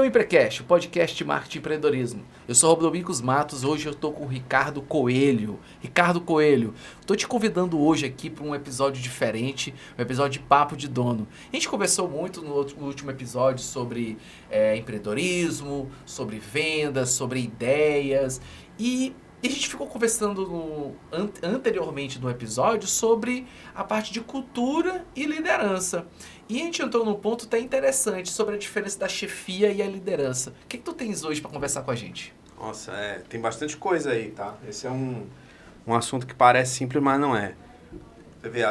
ao Emprecast, o podcast de marketing e empreendedorismo. Eu sou Domingos Matos, hoje eu estou com o Ricardo Coelho. Ricardo Coelho, estou te convidando hoje aqui para um episódio diferente, um episódio de Papo de Dono. A gente conversou muito no último episódio sobre empreendedorismo, sobre vendas, sobre ideias e a gente ficou conversando anteriormente no episódio sobre a parte de cultura e liderança. E a gente entrou num ponto até interessante sobre a diferença da chefia e a liderança. O que tu tens hoje para conversar com a gente? Nossa, tem bastante coisa aí, tá? Esse é um assunto que parece simples, mas não é. Você vê,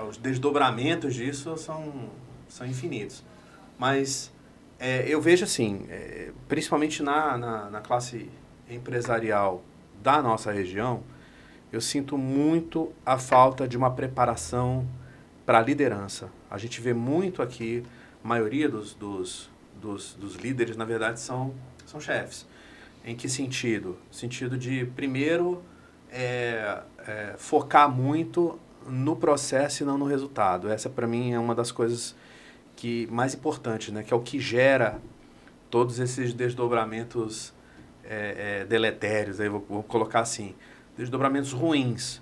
os desdobramentos disso são infinitos. Mas eu vejo assim, principalmente na classe empresarial da nossa região, eu sinto muito a falta de uma preparação para a liderança. A gente vê muito aqui, a maioria dos líderes, na verdade, são chefes. Em que sentido? Sentido de, primeiro, focar muito no processo e não no resultado. Essa, para mim, é uma das coisas mais importantes, né? Que é o que gera todos esses desdobramentos deletérios, aí vou colocar assim, desdobramentos ruins,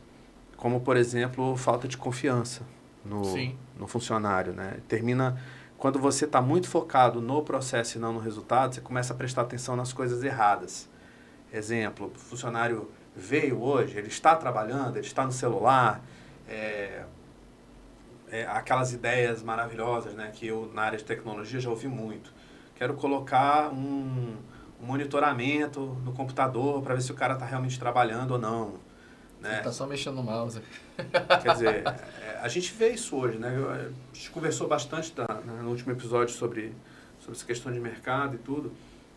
como, por exemplo, falta de confiança no funcionário, né? Termina, quando você está muito focado no processo e não no resultado, você começa a prestar atenção nas coisas erradas. Exemplo, o funcionário veio hoje, ele está trabalhando, ele está no celular, aquelas ideias maravilhosas, né, que eu, na área de tecnologia, já ouvi muito. Quero colocar um monitoramento no computador para ver se o cara está realmente trabalhando ou não. Né? Está só mexendo no mouse. Quer dizer, a gente vê isso hoje, né? A gente conversou bastante no último episódio sobre essa questão de mercado e tudo.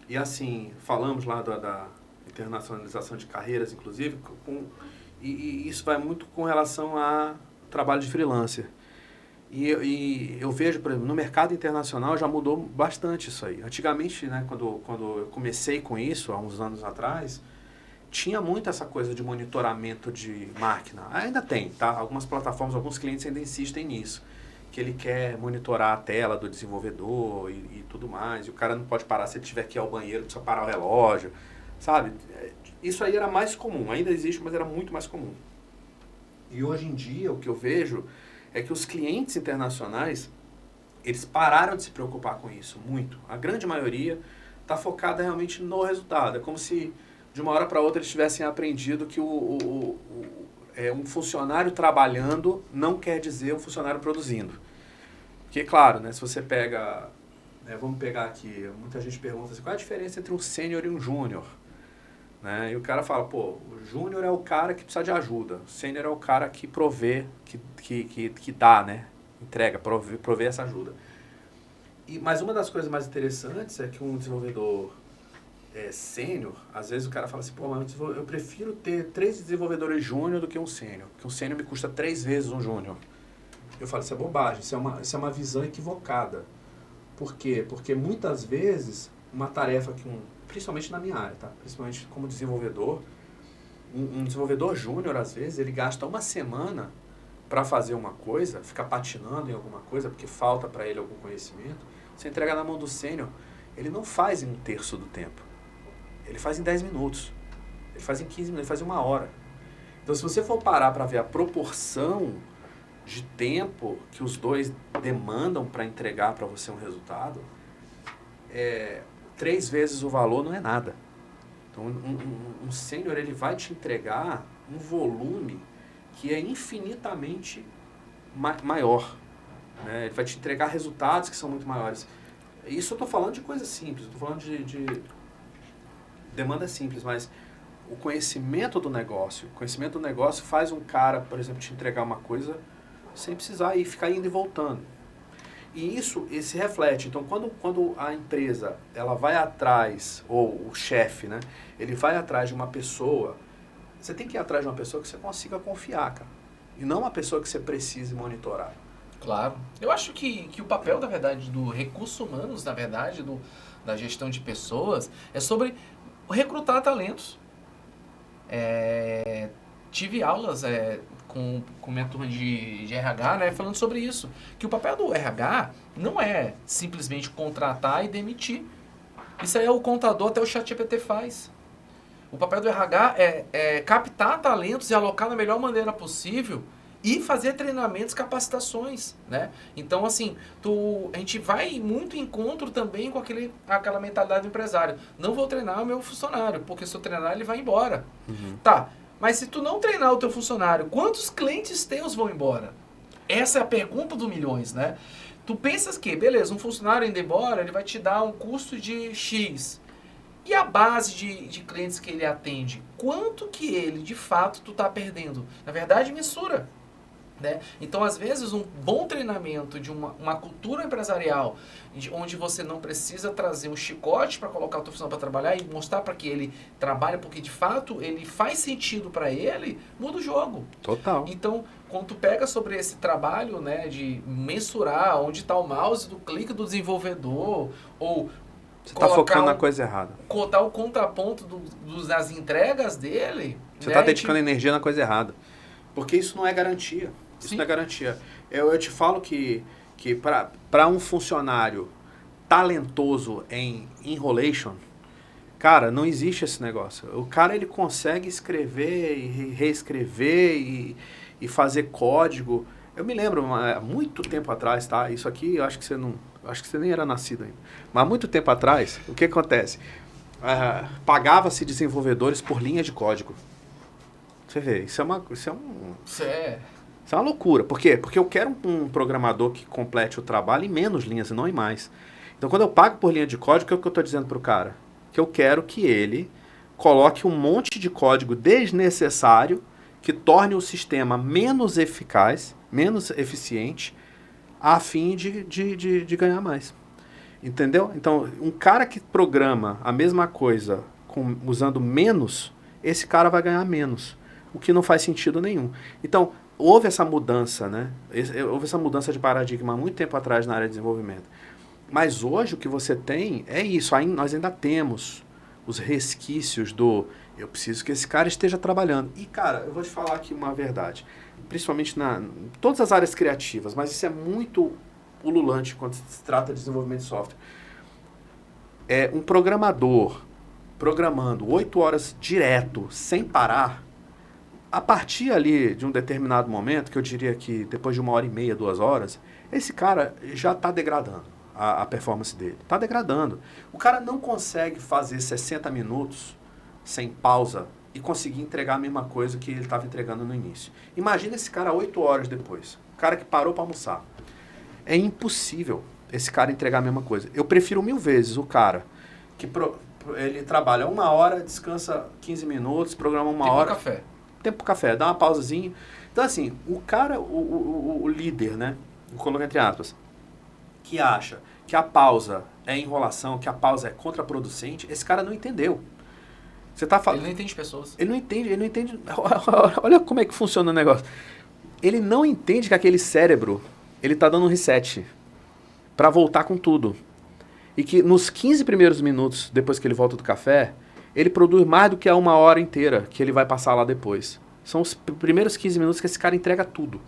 E assim, falamos lá da internacionalização de carreiras, inclusive, e isso vai muito com relação a trabalho de freelancer. E eu vejo, por exemplo, no mercado internacional já mudou bastante isso aí. Antigamente, né, quando eu comecei com isso, há uns anos atrás, tinha muito essa coisa de monitoramento de máquina. Ainda tem, tá? Algumas plataformas, alguns clientes ainda insistem nisso. Que ele quer monitorar a tela do desenvolvedor e tudo mais. E o cara não pode parar se ele tiver que ir ao banheiro, precisa parar o relógio. Sabe? Isso aí era mais comum. Ainda existe, mas era muito mais comum. E hoje em dia, o que eu vejo é que os clientes internacionais, eles pararam de se preocupar com isso, muito. A grande maioria está focada realmente no resultado. É como se, de uma hora para outra, eles tivessem aprendido que um funcionário trabalhando não quer dizer um funcionário produzindo. Porque, claro, né, se você pega... vamos pegar aqui, muita gente pergunta assim, qual é a diferença entre um sênior e um júnior? Né? E o cara fala, o júnior é o cara que precisa de ajuda, o sênior é o cara que provê, que dá, né? Entrega, provê essa ajuda. Mas uma das coisas mais interessantes é que um desenvolvedor sênior, às vezes o cara fala assim, mas eu prefiro ter 3 desenvolvedores júnior do que um sênior, porque um sênior me custa 3 vezes um júnior. Eu falo, isso é bobagem, isso é uma visão equivocada. Por quê? Porque muitas vezes uma tarefa principalmente na minha área, tá? Principalmente como desenvolvedor, um desenvolvedor júnior, às vezes, ele gasta uma semana para fazer uma coisa, ficar patinando em alguma coisa, porque falta para ele algum conhecimento. Você entrega na mão do sênior, ele não faz em 1/3 do tempo. Ele faz em 10 minutos. Ele faz em 15 minutos, ele faz em 1 hora. Então, se você for parar para ver a proporção de tempo que os dois demandam para entregar para você um resultado, 3 vezes o valor não é nada. Então, um sênior, ele vai te entregar um volume que é infinitamente maior. Né? Ele vai te entregar resultados que são muito maiores. Isso eu estou falando de coisas simples, estou falando de demanda simples, mas o conhecimento do negócio faz um cara, por exemplo, te entregar uma coisa sem precisar ficar indo e voltando. E isso se reflete. Então, quando a empresa ela vai atrás, ou o chefe, né, ele vai atrás de uma pessoa, você tem que ir atrás de uma pessoa que você consiga confiar, cara. E não uma pessoa que você precise monitorar. Claro. Eu acho que o papel, na verdade, do recursos humanos, na verdade, da gestão de pessoas, é sobre recrutar talentos. Tive aulas com minha turma de RH, né, falando sobre isso. Que o papel do RH não é simplesmente contratar e demitir. Isso aí é o contador, até o ChatGPT faz. O papel do RH é captar talentos e alocar da melhor maneira possível e fazer treinamentos, capacitações, né? Então, assim, a gente vai muito em encontro também com aquela mentalidade do empresário. Não vou treinar o meu funcionário, porque se eu treinar, ele vai embora. Tá, mas se tu não treinar o teu funcionário, quantos clientes teus vão embora? Essa é a pergunta do milhões, né? Tu pensas que, beleza, um funcionário indo embora, ele vai te dar um custo de X. E a base de clientes que ele atende? Quanto que ele, de fato, tu tá perdendo? Na verdade, mensura. Né? Então, às vezes, um bom treinamento de uma cultura empresarial, onde você não precisa trazer um chicote para colocar a tua função para trabalhar e mostrar para que ele trabalhe, porque de fato ele faz sentido para ele, muda o jogo. Total. Então, quando tu pega sobre esse trabalho, né, de mensurar onde está o mouse do clique do desenvolvedor, ou você está focando na coisa errada. Contar o contraponto das entregas dele. Você está dedicando energia na coisa errada. Porque isso não é garantia. Isso Sim. não é garantia. Eu te falo que para um funcionário talentoso em enrolation, cara, não existe esse negócio. O cara, ele consegue escrever e reescrever e fazer código. Eu me lembro, há muito tempo atrás, tá? Isso aqui, eu acho que você nem era nascido ainda. Mas há muito tempo atrás, o que acontece? Pagava-se desenvolvedores por linha de código. Você vê, isso é uma loucura. Por quê? Porque eu quero um programador que complete o trabalho em menos linhas e não em mais. Então, quando eu pago por linha de código, o que eu estou dizendo para o cara? Que eu quero que ele coloque um monte de código desnecessário que torne o sistema menos eficaz, menos eficiente, a fim de ganhar mais. Entendeu? Então, um cara que programa a mesma coisa usando menos, esse cara vai ganhar menos. O que não faz sentido nenhum. Então, houve essa mudança, né? Houve essa mudança de paradigma há muito tempo atrás na área de desenvolvimento. Mas hoje o que você tem é isso. Nós ainda temos os resquícios eu preciso que esse cara esteja trabalhando. E, cara, eu vou te falar aqui uma verdade. Principalmente em todas as áreas criativas, mas isso é muito ululante quando se trata de desenvolvimento de software. Um programador programando 8 horas direto, sem parar, a partir ali de um determinado momento, que eu diria que depois de 1h30, 2 horas, esse cara já está degradando a performance dele. Está degradando. O cara não consegue fazer 60 minutos sem pausa e conseguir entregar a mesma coisa que ele estava entregando no início. Imagina esse cara 8 horas depois. O cara que parou para almoçar. É impossível esse cara entregar a mesma coisa. Eu prefiro 1000 vezes o cara que ele trabalha 1 hora, descansa 15 minutos, programa 1 hora. Tempo pro café, dá uma pausazinha. Então, assim, o cara, o líder, né? Vou colocar entre aspas, que acha que a pausa é enrolação, que a pausa é contraproducente, esse cara não entendeu. Você tá falando. Ele não entende pessoas. Ele não entende. Olha como é que funciona o negócio. Ele não entende que aquele cérebro, ele tá dando um reset para voltar com tudo. E que nos 15 primeiros minutos, depois que ele volta do café, ele produz mais do que a 1 hora inteira que ele vai passar lá depois. São os primeiros 15 minutos que esse cara entrega tudo.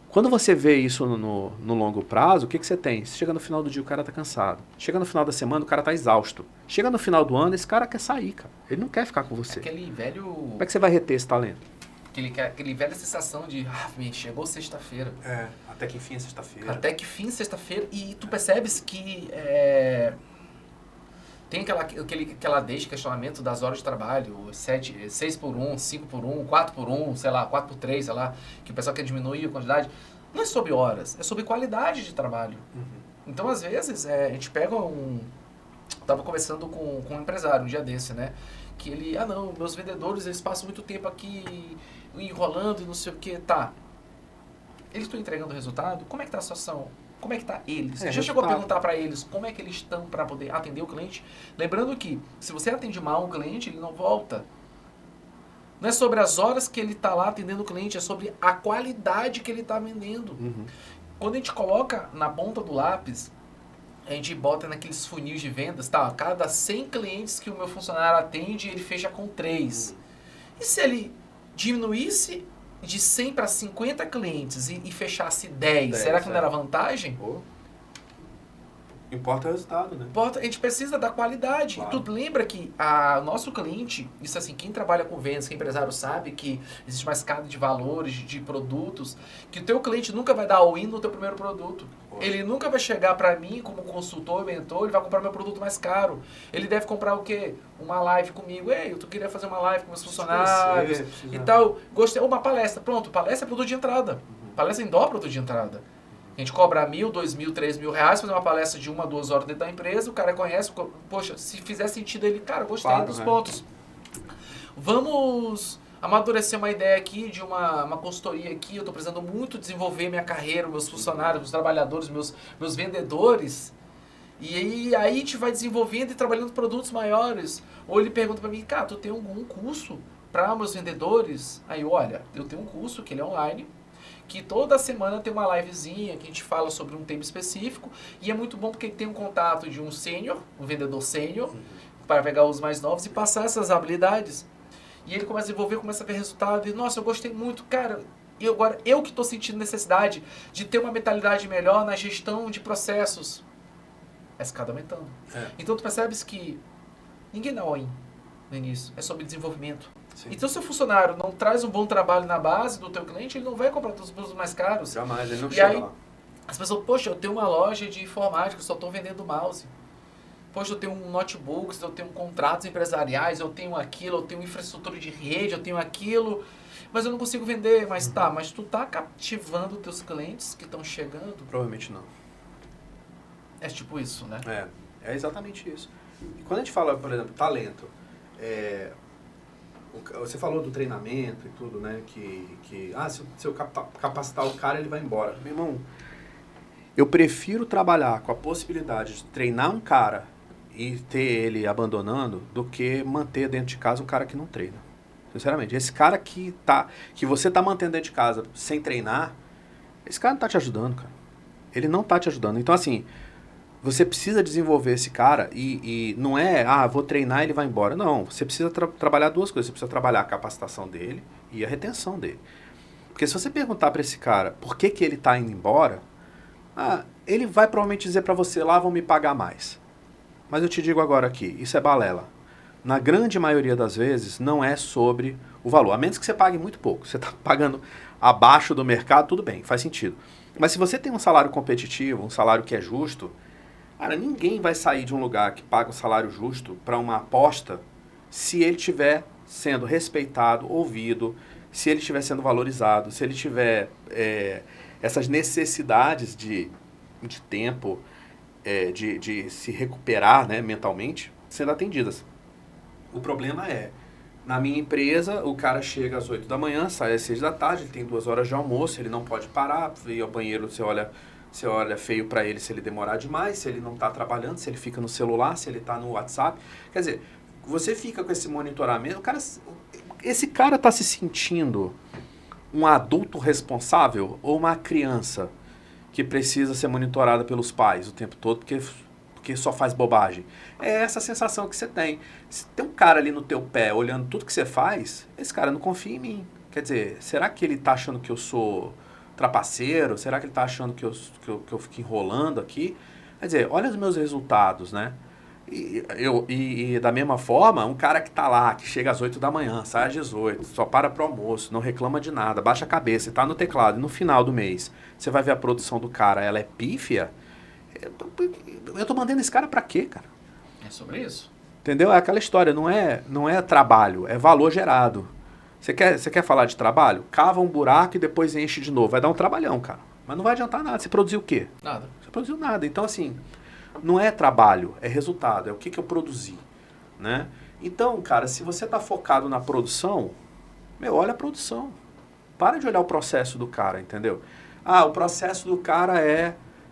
Quando você vê isso no longo prazo, o que você tem? Você chega no final do dia, o cara tá cansado. Chega no final da semana, o cara tá exausto. Chega no final do ano, esse cara quer sair, cara. Ele não quer ficar com você. Aquele velho... Como é que você vai reter esse talento? Aquele velha sensação de, chegou sexta-feira. Até que enfim é sexta-feira. Até que fim sexta-feira. E tu percebes que tem aquela deixa, questionamento das horas de trabalho, 6 por 1, 5 por 1, 4 por 1, sei lá, 4 por 3, sei lá, que o pessoal quer diminuir a quantidade. Não é sobre horas, é sobre qualidade de trabalho. Uhum. Então, às vezes, a gente pega Tava conversando com um empresário um dia desse, né? Que ele, não, meus vendedores, eles passam muito tempo aqui enrolando e não sei o que, tá. Eles estão entregando resultado? Como é que tá a situação? Como é que tá eles? Você já chegou a perguntar para eles como é que eles estão para poder atender o cliente? Lembrando que, se você atende mal um cliente, ele não volta. Não é sobre as horas que ele está lá atendendo o cliente, é sobre a qualidade que ele está vendendo. Uhum. Quando a gente coloca na ponta do lápis, a gente bota naqueles funis de vendas, tá? A cada 100 clientes que o meu funcionário atende, ele fecha com 3. Uhum. E se ele diminuísse de 100 para 50 clientes e fechasse 10, será que não era vantagem? Importa o resultado, né? A gente precisa da qualidade. Claro. E tu lembra que o nosso cliente, isso assim, quem trabalha com vendas, quem é empresário sabe que existe uma escala de valores, de produtos, que o teu cliente nunca vai dar all-in no teu primeiro produto. Poxa. Ele nunca vai chegar para mim como consultor e mentor, ele vai comprar meu produto mais caro. Ele deve comprar o quê? Uma live comigo. Ei, eu queria fazer uma live com meus funcionários e tal. Gostei. Uma palestra. Pronto, palestra é produto de entrada. Palestra em dó é produto de entrada. A gente cobra 1.000, 2.000, 3.000 reais, fazer uma palestra de 1 a 2 horas dentro da empresa, o cara conhece, poxa, se fizer sentido ele, cara, gostei dos pontos. Vamos amadurecer uma ideia aqui de uma consultoria aqui, eu estou precisando muito desenvolver minha carreira, meus funcionários, meus trabalhadores, meus vendedores. E aí a gente vai desenvolvendo e trabalhando produtos maiores. Ou ele pergunta para mim, cara, tu tem algum curso para meus vendedores? Aí, olha, eu tenho um curso que ele é online, que toda semana tem uma livezinha que a gente fala sobre um tema específico e é muito bom porque tem um contato de um sênior, um vendedor sênior, para pegar os mais novos e passar essas habilidades. E ele começa a desenvolver, começa a ver resultado e, nossa, eu gostei muito, cara, e agora eu que estou sentindo necessidade de ter uma mentalidade melhor na gestão de processos. A escada aumentando. Então tu percebes que ninguém dá all-in no início, é sobre desenvolvimento. Sim. Então, se o funcionário não traz um bom trabalho na base do teu cliente, ele não vai comprar os produtos mais caros. Jamais, ele não chega lá. As pessoas, poxa, eu tenho uma loja de informática, só estou vendendo mouse. Poxa, eu tenho um notebooks, eu tenho contratos empresariais, eu tenho aquilo, eu tenho infraestrutura de rede, eu tenho aquilo, mas eu não consigo vender. Mas mas tu tá cativando teus clientes que estão chegando? Provavelmente não. É tipo isso, né? É exatamente isso. E quando a gente fala, por exemplo, talento, você falou do treinamento e tudo, né? Se eu capacitar o cara, ele vai embora. Meu irmão, eu prefiro trabalhar com a possibilidade de treinar um cara e ter ele abandonando do que manter dentro de casa um cara que não treina. Sinceramente, esse cara que você tá mantendo dentro de casa sem treinar, esse cara não tá te ajudando, cara. Ele não tá te ajudando. Então, assim, você precisa desenvolver esse cara e não é, vou treinar e ele vai embora. Não, você precisa trabalhar duas coisas. Você precisa trabalhar a capacitação dele e a retenção dele. Porque se você perguntar para esse cara por que ele está indo embora, ele vai provavelmente dizer para você, lá vão me pagar mais. Mas eu te digo agora aqui, isso é balela. Na grande maioria das vezes, não é sobre o valor. A menos que você pague muito pouco. Você está pagando abaixo do mercado, tudo bem, faz sentido. Mas se você tem um salário competitivo, um salário que é justo, cara, ninguém vai sair de um lugar que paga um salário justo para uma aposta se ele estiver sendo respeitado, ouvido, se ele estiver sendo valorizado, se ele tiver essas necessidades de tempo, de se recuperar, né, mentalmente, sendo atendidas. O problema na minha empresa, o cara chega às 8 da manhã, sai às 6 da tarde, ele tem 2 horas de almoço, ele não pode parar, ir ao banheiro, você olha feio para ele se ele demorar demais, se ele não está trabalhando, se ele fica no celular, se ele está no WhatsApp. Quer dizer, você fica com esse monitoramento, esse cara está se sentindo um adulto responsável ou uma criança que precisa ser monitorada pelos pais o tempo todo porque só faz bobagem? É essa sensação que você tem. Se tem um cara ali no teu pé olhando tudo que você faz, esse cara não confia em mim. Quer dizer, será que ele está achando que eu sou trapaceiro? Será que ele está achando que eu fico enrolando aqui? Quer dizer, olha os meus resultados, né? E da mesma forma, um cara que está lá, que chega às 8 da manhã, sai às 18, só para pro almoço, não reclama de nada, baixa a cabeça, está no teclado, e no final do mês, você vai ver a produção do cara, ela é pífia. Eu tô mandando esse cara para quê, cara? É sobre isso. Entendeu? É aquela história, não é trabalho, é valor gerado. Você quer falar de trabalho? Cava um buraco e depois enche de novo. Vai dar um trabalhão, cara. Mas não vai adiantar nada. Você produziu o quê? Nada. Você produziu nada. Então, assim, não é trabalho, é resultado. É o que eu produzi, né? Então, cara, se você tá focado na produção, olha a produção. Para de olhar o processo do cara, entendeu? O processo do cara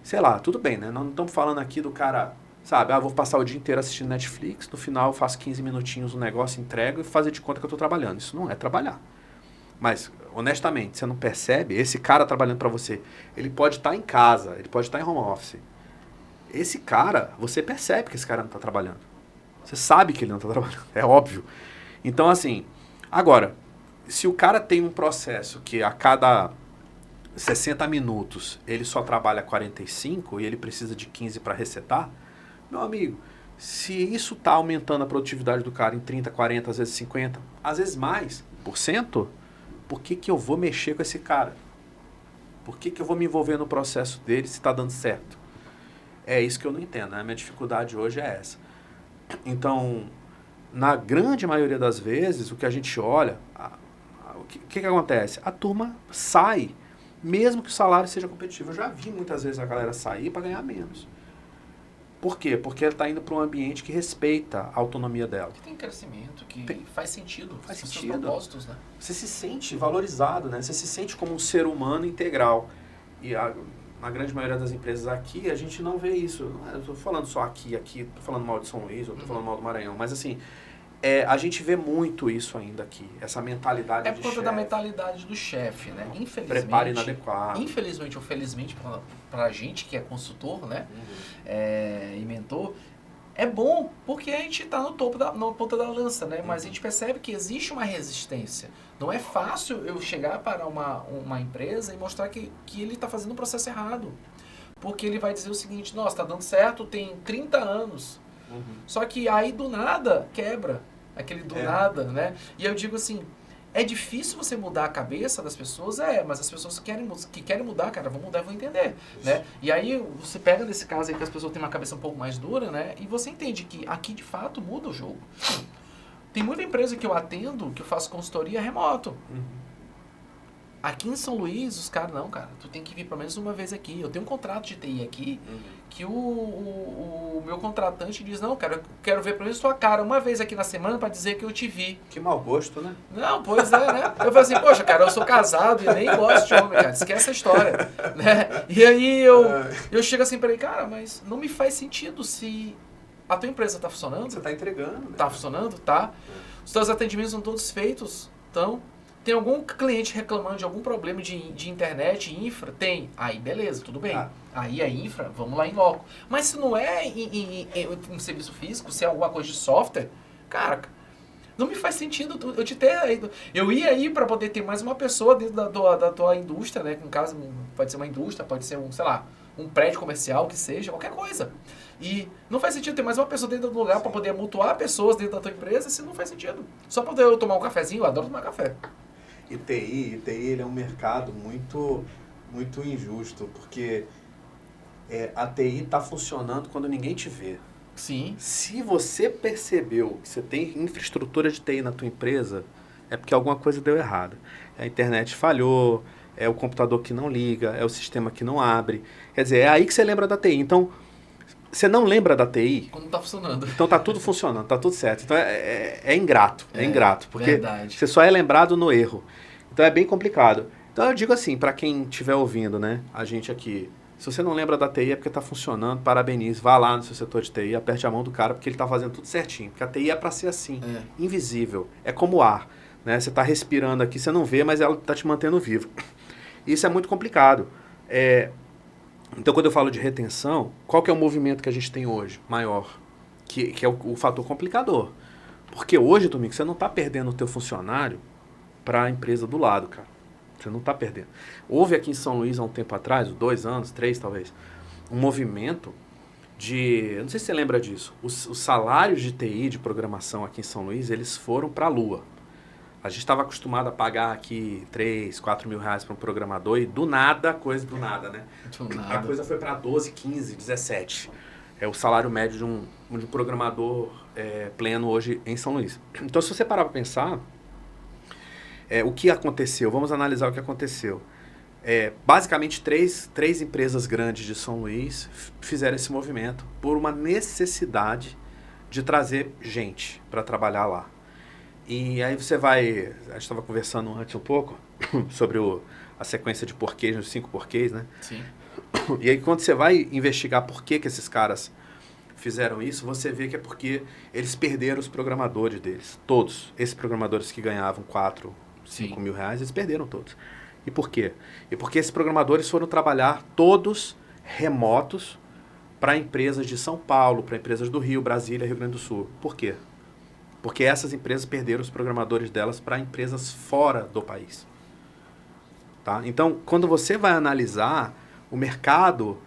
sei lá, tudo bem, né? Não estamos falando aqui do cara, sabe? Vou passar o dia inteiro assistindo Netflix, no final eu faço 15 minutinhos no negócio, entrego e fazer de conta que eu estou trabalhando. Isso não é trabalhar. Mas, honestamente, você não percebe? Esse cara trabalhando para você, ele pode estar em casa, ele pode estar em home office. Esse cara, você percebe que esse cara não está trabalhando. Você sabe que ele não está trabalhando, é óbvio. Então, assim, agora, se o cara tem um processo que a cada 60 minutos, ele só trabalha 45 e ele precisa de 15 para resetar, meu amigo, se isso está aumentando a produtividade do cara em 30, 40, às vezes 50, às vezes mais por cento, por que eu vou mexer com esse cara? Por que eu vou me envolver no processo dele se está dando certo? É isso que eu não entendo, né? A minha dificuldade hoje é essa. Então, na grande maioria das vezes, o que a gente olha, o que acontece? A turma sai, mesmo que o salário seja competitivo. Eu já vi muitas vezes a galera sair para ganhar menos. Por quê? Porque ela está indo para um ambiente que respeita a autonomia dela. Que tem crescimento, que faz sentido. Faz seus sentido. Propósitos, né? Você se sente valorizado, né? Você se sente como um ser humano integral. E na grande maioria das empresas aqui, a gente não vê isso. Eu estou falando só aqui, estou falando mal de São Luís, eu estou falando mal do Maranhão. Mas assim, a gente vê muito isso ainda aqui. Essa mentalidade de por conta da mentalidade do chefe, né? Infelizmente. Preparo inadequado. Infelizmente ou felizmente, para a gente que é consultor, né? E mentor, é bom, porque a gente está na ponta da lança, né? Mas a gente percebe que existe uma resistência. Não é fácil eu chegar para uma empresa e mostrar que ele está fazendo um processo errado. Porque ele vai dizer o seguinte, nossa, está dando certo, tem 30 anos. Só que aí do nada quebra. Aquele do nada, né? E eu digo assim, é difícil você mudar a cabeça das pessoas, mas as pessoas que querem mudar, cara, vão mudar e vão entender, né? E aí você pega nesse caso aí que as pessoas têm uma cabeça um pouco mais dura, né? E você entende que aqui de fato muda o jogo. Tem muita empresa que eu atendo, que eu faço consultoria remoto. Aqui em São Luís, os caras, não, cara, tu tem que vir pelo menos uma vez aqui. Eu tenho um contrato de TI aqui, que o meu contratante diz, não, cara, eu quero ver pelo menos sua cara uma vez aqui na semana para dizer que eu te vi. Que mau gosto, né? Não, pois é, né? Eu falei assim, poxa, cara, eu sou casado e nem gosto de homem, cara, esquece a história, né? E aí eu chego assim para ele, cara, mas não me faz sentido se a tua empresa tá funcionando. Você tá entregando, né? Tá funcionando, tá? Os teus atendimentos são todos feitos, então... Tem algum cliente reclamando de algum problema de internet, infra? Tem. Aí, beleza, tudo bem. Aí a infra, vamos lá em loco. Mas se não é um serviço físico, se é alguma coisa de software, cara, não me faz sentido eu te ter... Eu ia aí para poder ter mais uma pessoa dentro da tua indústria, né? No caso, pode ser uma indústria, pode ser sei lá, um prédio comercial, que seja, qualquer coisa. E não faz sentido ter mais uma pessoa dentro do lugar para poder mutuar pessoas dentro da tua empresa, se não faz sentido. Só para eu tomar um cafezinho, eu adoro tomar café. E TI ele é um mercado muito, muito injusto, porque a TI está funcionando quando ninguém te vê. Sim. Se você percebeu que você tem infraestrutura de TI na tua empresa, é porque alguma coisa deu errado. A internet falhou, é o computador que não liga, é o sistema que não abre. Quer dizer, é aí que você lembra da TI. Então, você não lembra da TI? Quando está funcionando. Então tá tudo funcionando, tá tudo certo. Então é ingrato, ingrato. Porque verdade. Você só é lembrado no erro. Então é bem complicado. Então eu digo assim, para quem estiver ouvindo, né, a gente aqui, se você não lembra da TI é porque tá funcionando, parabenize, vá lá no seu setor de TI, aperte a mão do cara porque ele tá fazendo tudo certinho. Porque a TI é para ser assim, invisível. É como o ar, né? Você tá respirando aqui, você não vê, mas ela tá te mantendo vivo. Isso é muito complicado. Então, quando eu falo de retenção, qual que é o movimento que a gente tem hoje, maior? Que é o fator complicador. Porque hoje, Domingo, você não está perdendo o teu funcionário para a empresa do lado, cara. Você não está perdendo. Houve aqui em São Luís, há um tempo atrás, 2 anos, 3 talvez, um movimento de... Eu não sei se você lembra disso. Os salários de TI, de programação aqui em São Luís, eles foram para a lua. A gente estava acostumado a pagar aqui 3, 4 mil reais para um programador e do nada, coisa do nada, né? Do nada. A coisa foi para 12, 15, 17. É o salário médio de um programador pleno hoje em São Luís. Então, se você parar para pensar, o que aconteceu? Vamos analisar o que aconteceu. Basicamente, três empresas grandes de São Luís fizeram esse movimento por uma necessidade de trazer gente para trabalhar lá. E aí você vai... A gente estava conversando antes um pouco sobre a sequência de porquês, os 5 porquês, né? Sim. E aí quando você vai investigar por que esses caras fizeram isso, você vê que é porque eles perderam os programadores deles. Todos. Esses programadores que ganhavam 4, 5 mil reais, eles perderam todos. E por quê? E porque esses programadores foram trabalhar todos remotos para empresas de São Paulo, para empresas do Rio, Brasília, Rio Grande do Sul. Por quê? Porque essas empresas perderam os programadores delas para empresas fora do país. Tá? Então, quando você vai analisar o mercado,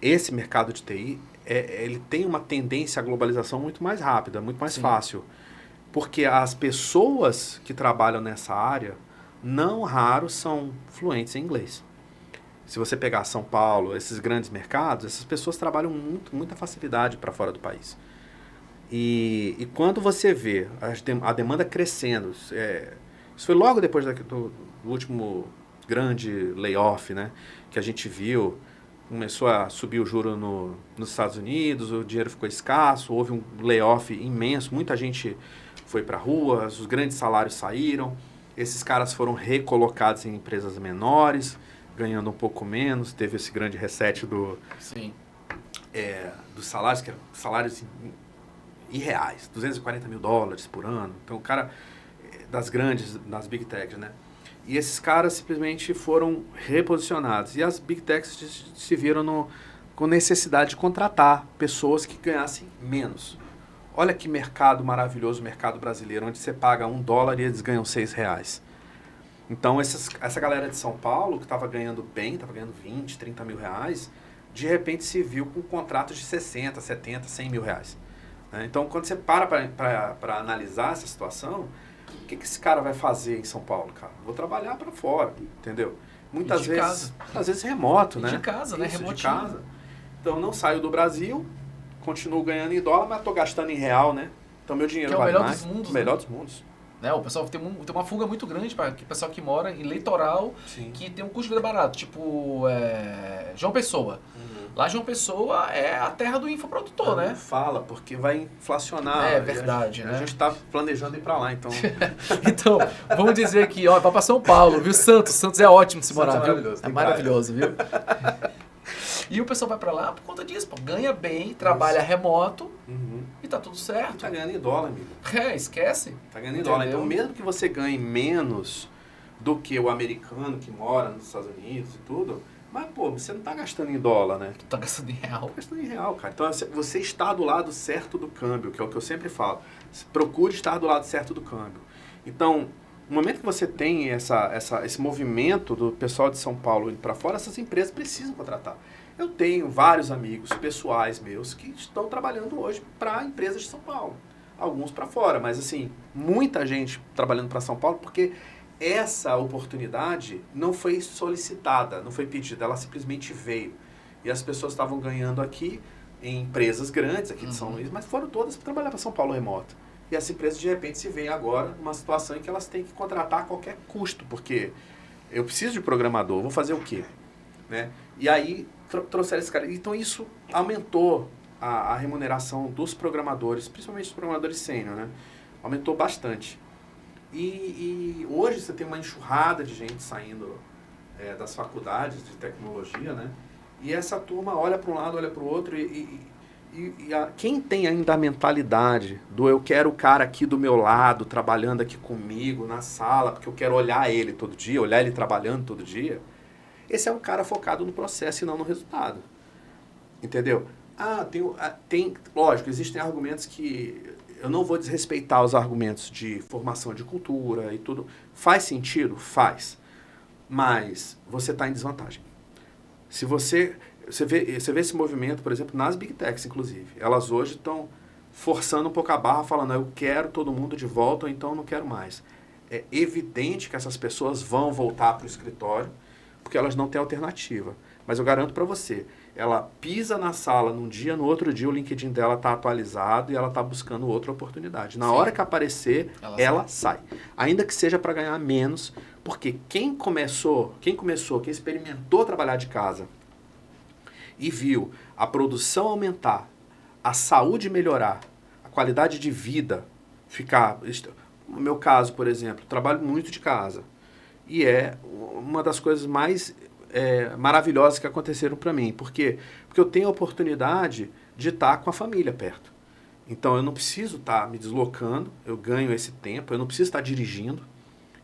esse mercado de TI, ele tem uma tendência à globalização muito mais rápida, muito mais fácil. Porque as pessoas que trabalham nessa área, não raro são fluentes em inglês. Se você pegar São Paulo, esses grandes mercados, essas pessoas trabalham muita facilidade para fora do país. E quando você vê a demanda crescendo, isso foi logo depois do último grande layoff, né, que a gente viu, começou a subir o juro nos Estados Unidos, o dinheiro ficou escasso, houve um layoff imenso, muita gente foi para a rua, os grandes salários saíram, esses caras foram recolocados em empresas menores, ganhando um pouco menos, teve esse grande reset dos salários, que eram salários irreais, $240 mil por ano. Então, o cara das Big Techs, né? E esses caras simplesmente foram reposicionados. E as Big Techs se viram com necessidade de contratar pessoas que ganhassem menos. Olha que mercado maravilhoso, o mercado brasileiro, onde você paga $1 e eles ganham R$6. Então, essa galera de São Paulo, que estava ganhando bem, estava ganhando 20, 30 mil reais, de repente se viu com contratos de 60, 70, 100 mil reais. Então, quando você para analisar essa situação, o que esse cara vai fazer em São Paulo, cara? Vou trabalhar para fora, entendeu? Muitas vezes, às vezes remoto, né? De casa, né? Remotinho. De casa. Então, não saio do Brasil, continuo ganhando em dólar, mas estou gastando em real, né? Então, meu dinheiro vale mais. Que é o melhor dos mundos. O melhor dos mundos. Né? O pessoal tem uma fuga muito grande para o pessoal que mora em litoral, que tem um custo de vida barato, tipo João Pessoa. Lá João Pessoa é a terra do infoprodutor, né? Não fala, porque vai inflacionar. É verdade, né? A gente está planejando ir para lá, então... Então, vamos dizer que, vai para São Paulo, viu? Santos é ótimo de se morar, viu? Maravilhoso, É maravilhoso, viu? E o pessoal vai para lá por conta disso, pô. Ganha bem, trabalha remoto e tá tudo certo. Tá ganhando em dólar, amigo. Esquece. Tá ganhando em dólar. Então, mesmo que você ganhe menos do que o americano que mora nos Estados Unidos e tudo... Mas, pô, você não está gastando em dólar, né? Tu tá gastando em real. Tá gastando em real, cara. Então, você está do lado certo do câmbio, que é o que eu sempre falo. Procure estar do lado certo do câmbio. Então, no momento que você tem esse movimento do pessoal de São Paulo indo para fora, essas empresas precisam contratar. Eu tenho vários amigos pessoais meus que estão trabalhando hoje para empresas de São Paulo. Alguns para fora, mas, assim, muita gente trabalhando para São Paulo, porque... essa oportunidade não foi solicitada, não foi pedida, ela simplesmente veio. E as pessoas estavam ganhando aqui em empresas grandes aqui de São Luís, mas foram todas para trabalhar para São Paulo remoto. E as empresas de repente se veem agora numa situação em que elas têm que contratar a qualquer custo, porque eu preciso de programador, vou fazer o quê? Né? E aí trouxeram esse cara. Então isso aumentou a remuneração dos programadores, principalmente dos programadores sênior, né? Aumentou bastante. E hoje você tem uma enxurrada de gente saindo das faculdades de tecnologia, né? E essa turma olha para um lado, olha para o outro quem tem ainda a mentalidade do eu quero o cara aqui do meu lado, trabalhando aqui comigo, na sala, porque eu quero olhar ele todo dia, olhar ele trabalhando todo dia, esse é um cara focado no processo e não no resultado. Entendeu? Lógico, existem argumentos que... Eu não vou desrespeitar os argumentos de formação de cultura e tudo. Faz sentido? Faz. Mas você está em desvantagem. Se você vê esse movimento, por exemplo, nas Big Techs, inclusive. Elas hoje estão forçando um pouco a barra, falando, eu quero todo mundo de volta, ou então não quero mais. É evidente que essas pessoas vão voltar para o escritório, porque elas não têm alternativa. Mas eu garanto para você, ela pisa na sala num dia, no outro dia o LinkedIn dela está atualizado e ela está buscando outra oportunidade. Na hora que aparecer, ela sai. Ainda que seja para ganhar menos, porque quem experimentou trabalhar de casa e viu a produção aumentar, a saúde melhorar, a qualidade de vida ficar... No meu caso, por exemplo, trabalho muito de casa. E é uma das coisas mais... maravilhosas que aconteceram para mim. Por quê? Porque eu tenho a oportunidade de estar com a família perto. Então, eu não preciso estar me deslocando, eu ganho esse tempo, eu não preciso estar dirigindo,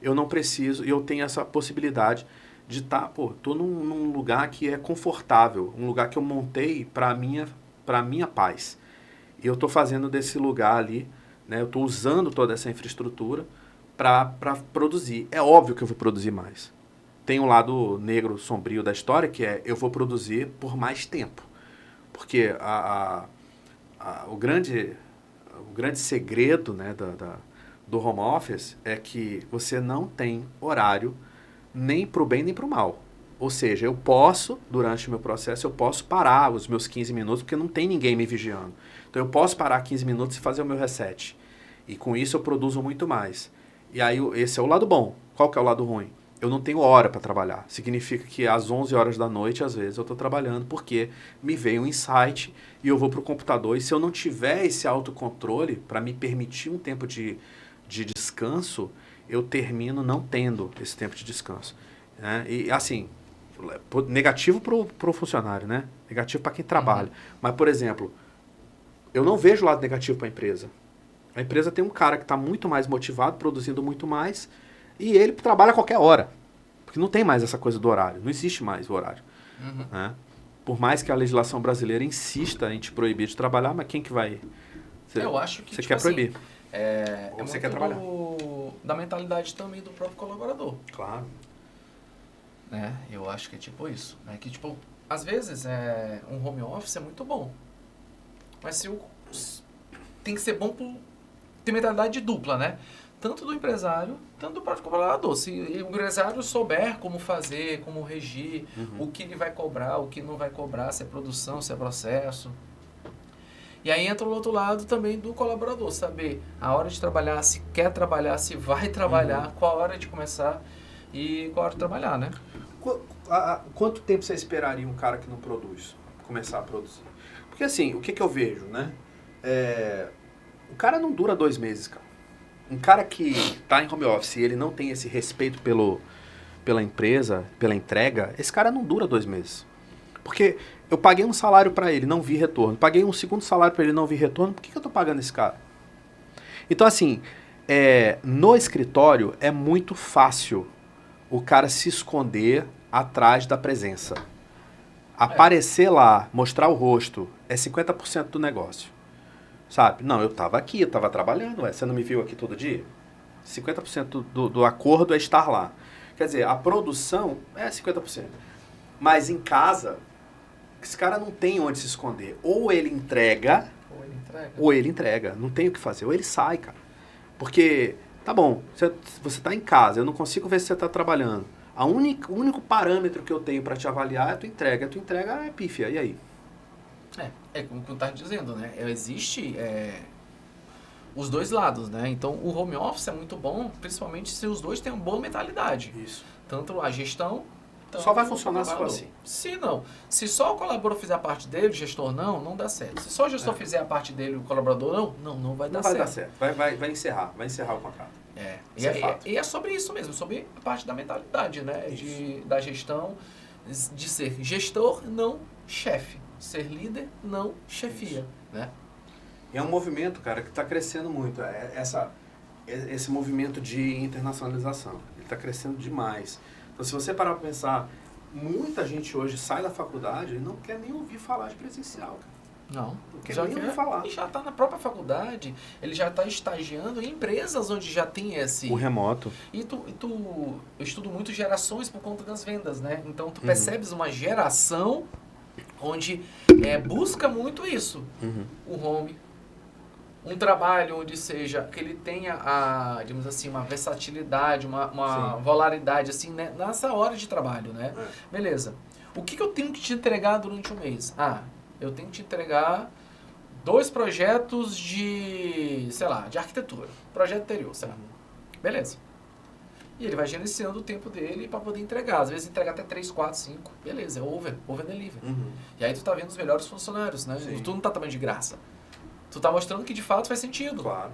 eu não preciso, e eu tenho essa possibilidade de estar, estou num lugar que é confortável, um lugar que eu montei para a minha paz. E eu estou fazendo desse lugar ali, né, eu estou usando toda essa infraestrutura para produzir. É óbvio que eu vou produzir mais. tem um lado negro sombrio da história, que é eu vou produzir por mais tempo. Porque o grande segredo, né, do home office é que você não tem horário nem para o bem nem para o mal. Ou seja, eu posso, durante o meu processo, eu posso parar os meus 15 minutos, porque não tem ninguém me vigiando. Então eu posso parar 15 minutos e fazer o meu reset. E com isso eu produzo muito mais. E aí esse é o lado bom. Qual que é o lado ruim? Eu não tenho hora para trabalhar. Significa que às 11 horas da noite, às vezes, eu estou trabalhando porque me veio um insight e eu vou para o computador. E se eu não tiver esse autocontrole para me permitir um tempo de descanso, eu termino não tendo esse tempo de descanso. Né? E assim, negativo para o funcionário, né? Negativo para quem trabalha. Mas, por exemplo, eu não vejo o lado negativo para a empresa. A empresa tem um cara que está muito mais motivado, produzindo muito mais, e ele trabalha a qualquer hora. Porque não tem mais essa coisa do horário. Não existe mais o horário. Né? Por mais que a legislação brasileira insista em te proibir de trabalhar, mas quem que vai... Eu acho que você tipo quer assim, proibir. Ou você quer trabalhar. Da mentalidade também do próprio colaborador. Claro. Né? Eu acho que é tipo isso. Né? Que, tipo, às vezes um home office é muito bom. Mas tem que ser bom por ter mentalidade dupla, né? Tanto do empresário, tanto do próprio colaborador. Se o empresário souber como fazer, como regir, o que ele vai cobrar, o que não vai cobrar, se é produção, se é processo. E aí entra o outro lado também do colaborador, saber a hora de trabalhar, se quer trabalhar, se vai trabalhar, qual a hora de começar e qual a hora de trabalhar, né? Quanto tempo você esperaria um cara que não produz começar a produzir? Porque assim, o que eu vejo, né? O cara não dura 2 meses, cara. Um cara que está em home office e ele não tem esse respeito pela empresa, pela entrega, esse cara não dura 2 meses. Porque eu paguei um salário para ele, não vi retorno. Paguei um segundo salário para ele, não vi retorno. Por que eu estou pagando esse cara? Então, assim, no escritório é muito fácil o cara se esconder atrás da presença. Aparecer lá, mostrar o rosto, é 50% do negócio. Sabe? Não, eu estava aqui, eu estava trabalhando, você não me viu aqui todo dia? 50% do acordo é estar lá. Quer dizer, a produção é 50%. Mas em casa, esse cara não tem onde se esconder. Ou ele entrega, ou ele entrega. Não tem o que fazer. Ou ele sai, cara. Porque, tá bom, você está em casa, eu não consigo ver se você está trabalhando. O único parâmetro que eu tenho para te avaliar é a tua entrega. A tua entrega é pífia. E aí? Como eu estava dizendo, né? Existe os dois lados, né? Então, o home office é muito bom, principalmente se os dois têm uma boa mentalidade. Isso. Tanto a gestão... Só vai funcionar se for assim. Se não. Se só o colaborador fizer a parte dele, o gestor não dá certo. Se só o gestor fizer a parte dele e o colaborador não vai dar certo. Não vai dar certo. Vai encerrar o contrato. E é sobre isso mesmo, sobre a parte da mentalidade, né? Da gestão, de ser gestor, não chefe. Ser líder, não chefia, né? E é um movimento, cara, que está crescendo muito. Esse movimento de internacionalização. Ele está crescendo demais. Então, se você parar para pensar, muita gente hoje sai da faculdade e não quer nem ouvir falar de presencial, cara. Não quer nem ouvir falar. E já está na própria faculdade, ele já está estagiando em empresas onde já tem esse... O remoto. Eu estudo muito gerações por conta das vendas, né? Então, tu percebes uma geração onde busca muito isso. O home, um trabalho onde seja que ele tenha digamos assim, uma versatilidade, uma volatilidade assim, né, nessa hora de trabalho, né? Beleza. O que eu tenho que te entregar durante um mês? Eu tenho que te entregar 2 projetos de arquitetura, projeto anterior, sei lá. Beleza. E ele vai gerenciando o tempo dele para poder entregar. Às vezes entrega até 3, 4, 5. Beleza, é over delivery. E aí tu tá vendo os melhores funcionários, né? Sim. Tu não tá também de graça. Tu tá mostrando que de fato faz sentido. Claro.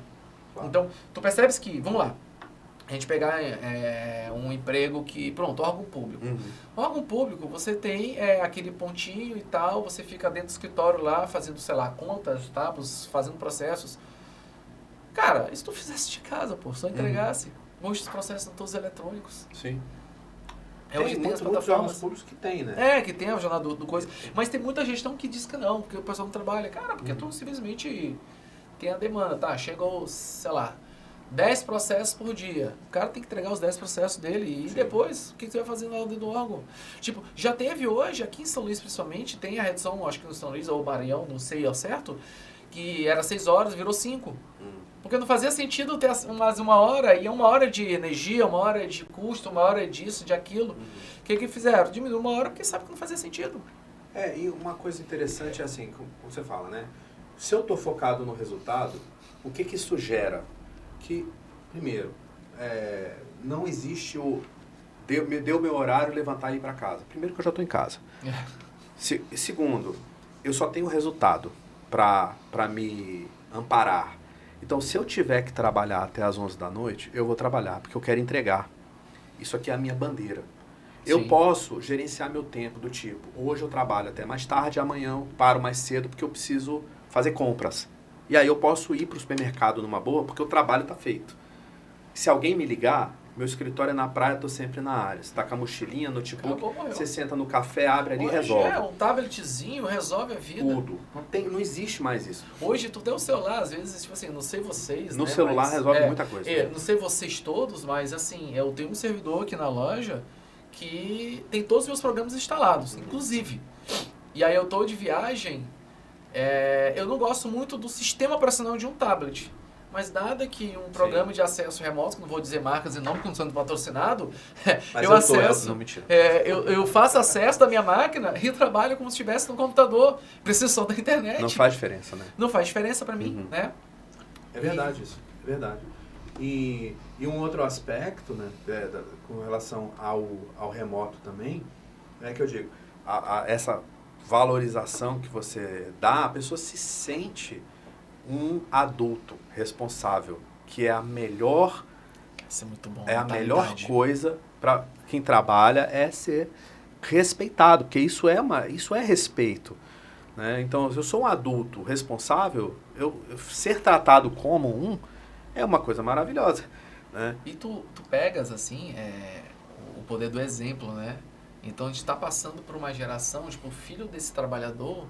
Então, tu percebes que, vamos lá, a gente pegar um emprego que, pronto, órgão público. Órgão público, você tem aquele pontinho e tal, você fica dentro do escritório lá, fazendo, contas, tábuas, fazendo processos. Cara, e se tu fizesse de casa, só entregasse? Hoje os processos são todos eletrônicos. Sim. Hoje tem as muitos órgãos públicos que tem, né? Que tem a jornada do coisa. Mas tem muita gestão que diz que não, porque o pessoal não trabalha. Cara, porque tu simplesmente tem a demanda, tá? Chegou, 10 processos por dia. O cara tem que entregar os 10 processos dele. E depois, o que você vai fazer na ordem do órgão? Tipo, já teve hoje, aqui em São Luís principalmente, tem a redução, acho que no São Luís ou Maranhão, não sei ao certo, que era 6 horas, virou 5. Porque não fazia sentido ter mais 1 hora, e é 1 hora de energia, 1 hora de custo, 1 hora disso, de aquilo. O que fizeram? Diminuiu 1 hora porque sabe que não fazia sentido. E uma coisa interessante é assim, como você fala, né? Se eu estou focado no resultado, o que isso gera? Que, primeiro, não existe me deu meu horário, levantar e ir para casa. Primeiro que eu já estou em casa. Segundo, eu só tenho resultado para me amparar. Então, se eu tiver que trabalhar até as 11 da noite, eu vou trabalhar, porque eu quero entregar. Isso aqui é a minha bandeira. Eu posso gerenciar meu tempo do tipo, hoje eu trabalho até mais tarde, amanhã eu paro mais cedo porque eu preciso fazer compras. E aí eu posso ir para o supermercado numa boa porque o trabalho está feito. Se alguém me ligar, meu escritório é na praia, eu estou sempre na área. Você está com a mochilinha, notebook, você senta no café, abre ali e resolve. Um tabletzinho resolve a vida. Tudo. Não existe mais isso. Hoje tu tem o celular, às vezes, tipo assim, não sei vocês, no celular resolve muita coisa. Não sei vocês todos, mas assim, eu tenho um servidor aqui na loja que tem todos os meus programas instalados, inclusive. E aí eu tô de viagem, eu não gosto muito do sistema operacional de um tablet. Mas nada que um programa de acesso remoto, que não vou dizer marcas e não, porque não sendo patrocinado, eu faço acesso da minha máquina e trabalho como se estivesse no computador. Preciso só da internet. Não faz diferença, né? Não faz diferença para mim, né? É verdade isso, é verdade. E um outro aspecto, né, com relação ao remoto também, é que eu digo, essa valorização que você dá, a pessoa se sente um adulto responsável, que é a melhor, isso é muito bom, a melhor coisa para quem trabalha é ser respeitado, porque isso é respeito, né? Então, se eu sou um adulto responsável, eu ser tratado como é uma coisa maravilhosa, né? E tu pegas assim o poder do exemplo, né? Então a gente está passando por uma geração, tipo, o filho desse trabalhador,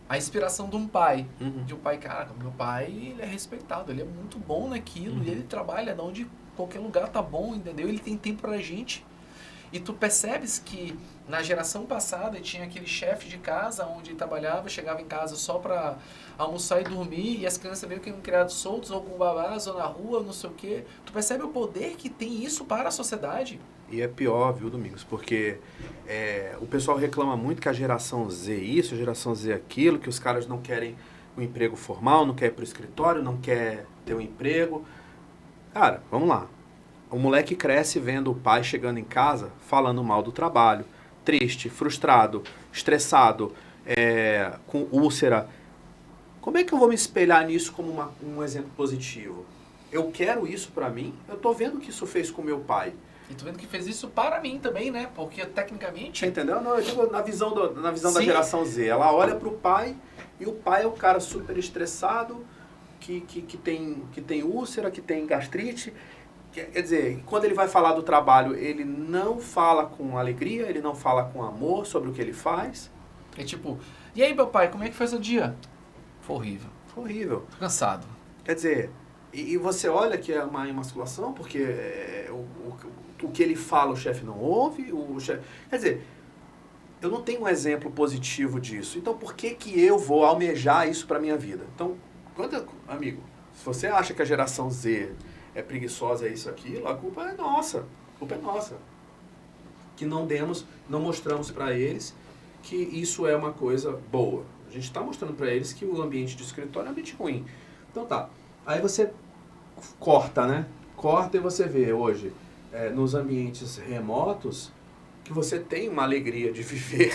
a inspiração de um pai. De um pai, cara, meu pai, ele é respeitado, ele é muito bom naquilo, e ele trabalha de onde qualquer lugar tá bom, entendeu? Ele tem tempo pra gente. E tu percebes que na geração passada tinha aquele chefe de casa onde ele trabalhava, chegava em casa só pra almoçar e dormir, e as crianças meio que eram criadas soltos, ou com babás, ou na rua, não sei o quê. Tu percebe o poder que tem isso para a sociedade? E é pior, viu, Domingos? Porque o pessoal reclama muito que a geração Z isso, a geração Z aquilo, que os caras não querem um emprego formal, não querem ir pro escritório, não quer ter um emprego. Cara, vamos lá. O moleque cresce vendo o pai chegando em casa falando mal do trabalho, triste, frustrado, estressado, com úlcera. Como é que eu vou me espelhar nisso como um exemplo positivo? Eu quero isso pra mim, eu tô vendo que isso fez com meu pai. E tô vendo que fez isso para mim também, né? Porque tecnicamente... Você entendeu? Não, eu digo na visão da geração Z. Ela olha pro pai e o pai é o cara super estressado, que tem úlcera, que tem gastrite. Quer dizer, quando ele vai falar do trabalho, ele não fala com alegria, ele não fala com amor sobre o que ele faz. É tipo, e aí, papai, como é que foi seu dia? Foi horrível. Foi horrível. Tô cansado. Quer dizer, e você olha que é uma emasculação, porque o que ele fala o chefe não ouve, quer dizer, eu não tenho um exemplo positivo disso. Então, por que eu vou almejar isso para minha vida? Então, amigo, se você acha que a geração Z é preguiçosa, isso, aquilo, a culpa é nossa. A culpa é nossa. Que não mostramos para eles que isso é uma coisa boa. A gente está mostrando para eles que o ambiente de escritório é um ambiente ruim. Então tá. Aí você corta, né? Corta e você vê hoje, nos ambientes remotos, que você tem uma alegria de viver,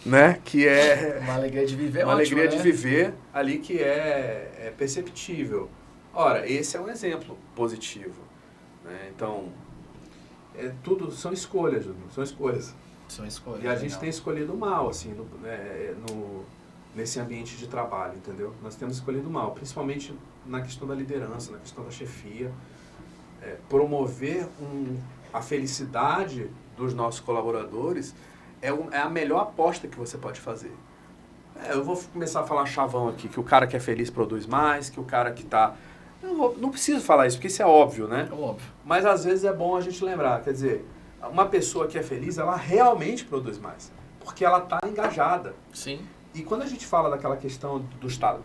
né? Que é... Uma alegria de viver, uma ótimo, alegria né? de viver ali que é perceptível. Ora, esse é um exemplo positivo, né? Então, tudo são escolhas, são escolhas. São escolhas. E a gente tem escolhido mal, assim, nesse ambiente de trabalho, entendeu? Nós temos escolhido mal, principalmente na questão da liderança, na questão da chefia. Promover a felicidade dos nossos colaboradores é a melhor aposta que você pode fazer. Eu vou começar a falar chavão aqui, que o cara que é feliz produz mais, que o cara que está Não preciso falar isso, porque isso é óbvio, né? É óbvio. Mas às vezes é bom a gente lembrar, quer dizer, uma pessoa que é feliz, ela realmente produz mais, porque ela está engajada. Sim. E quando a gente fala daquela questão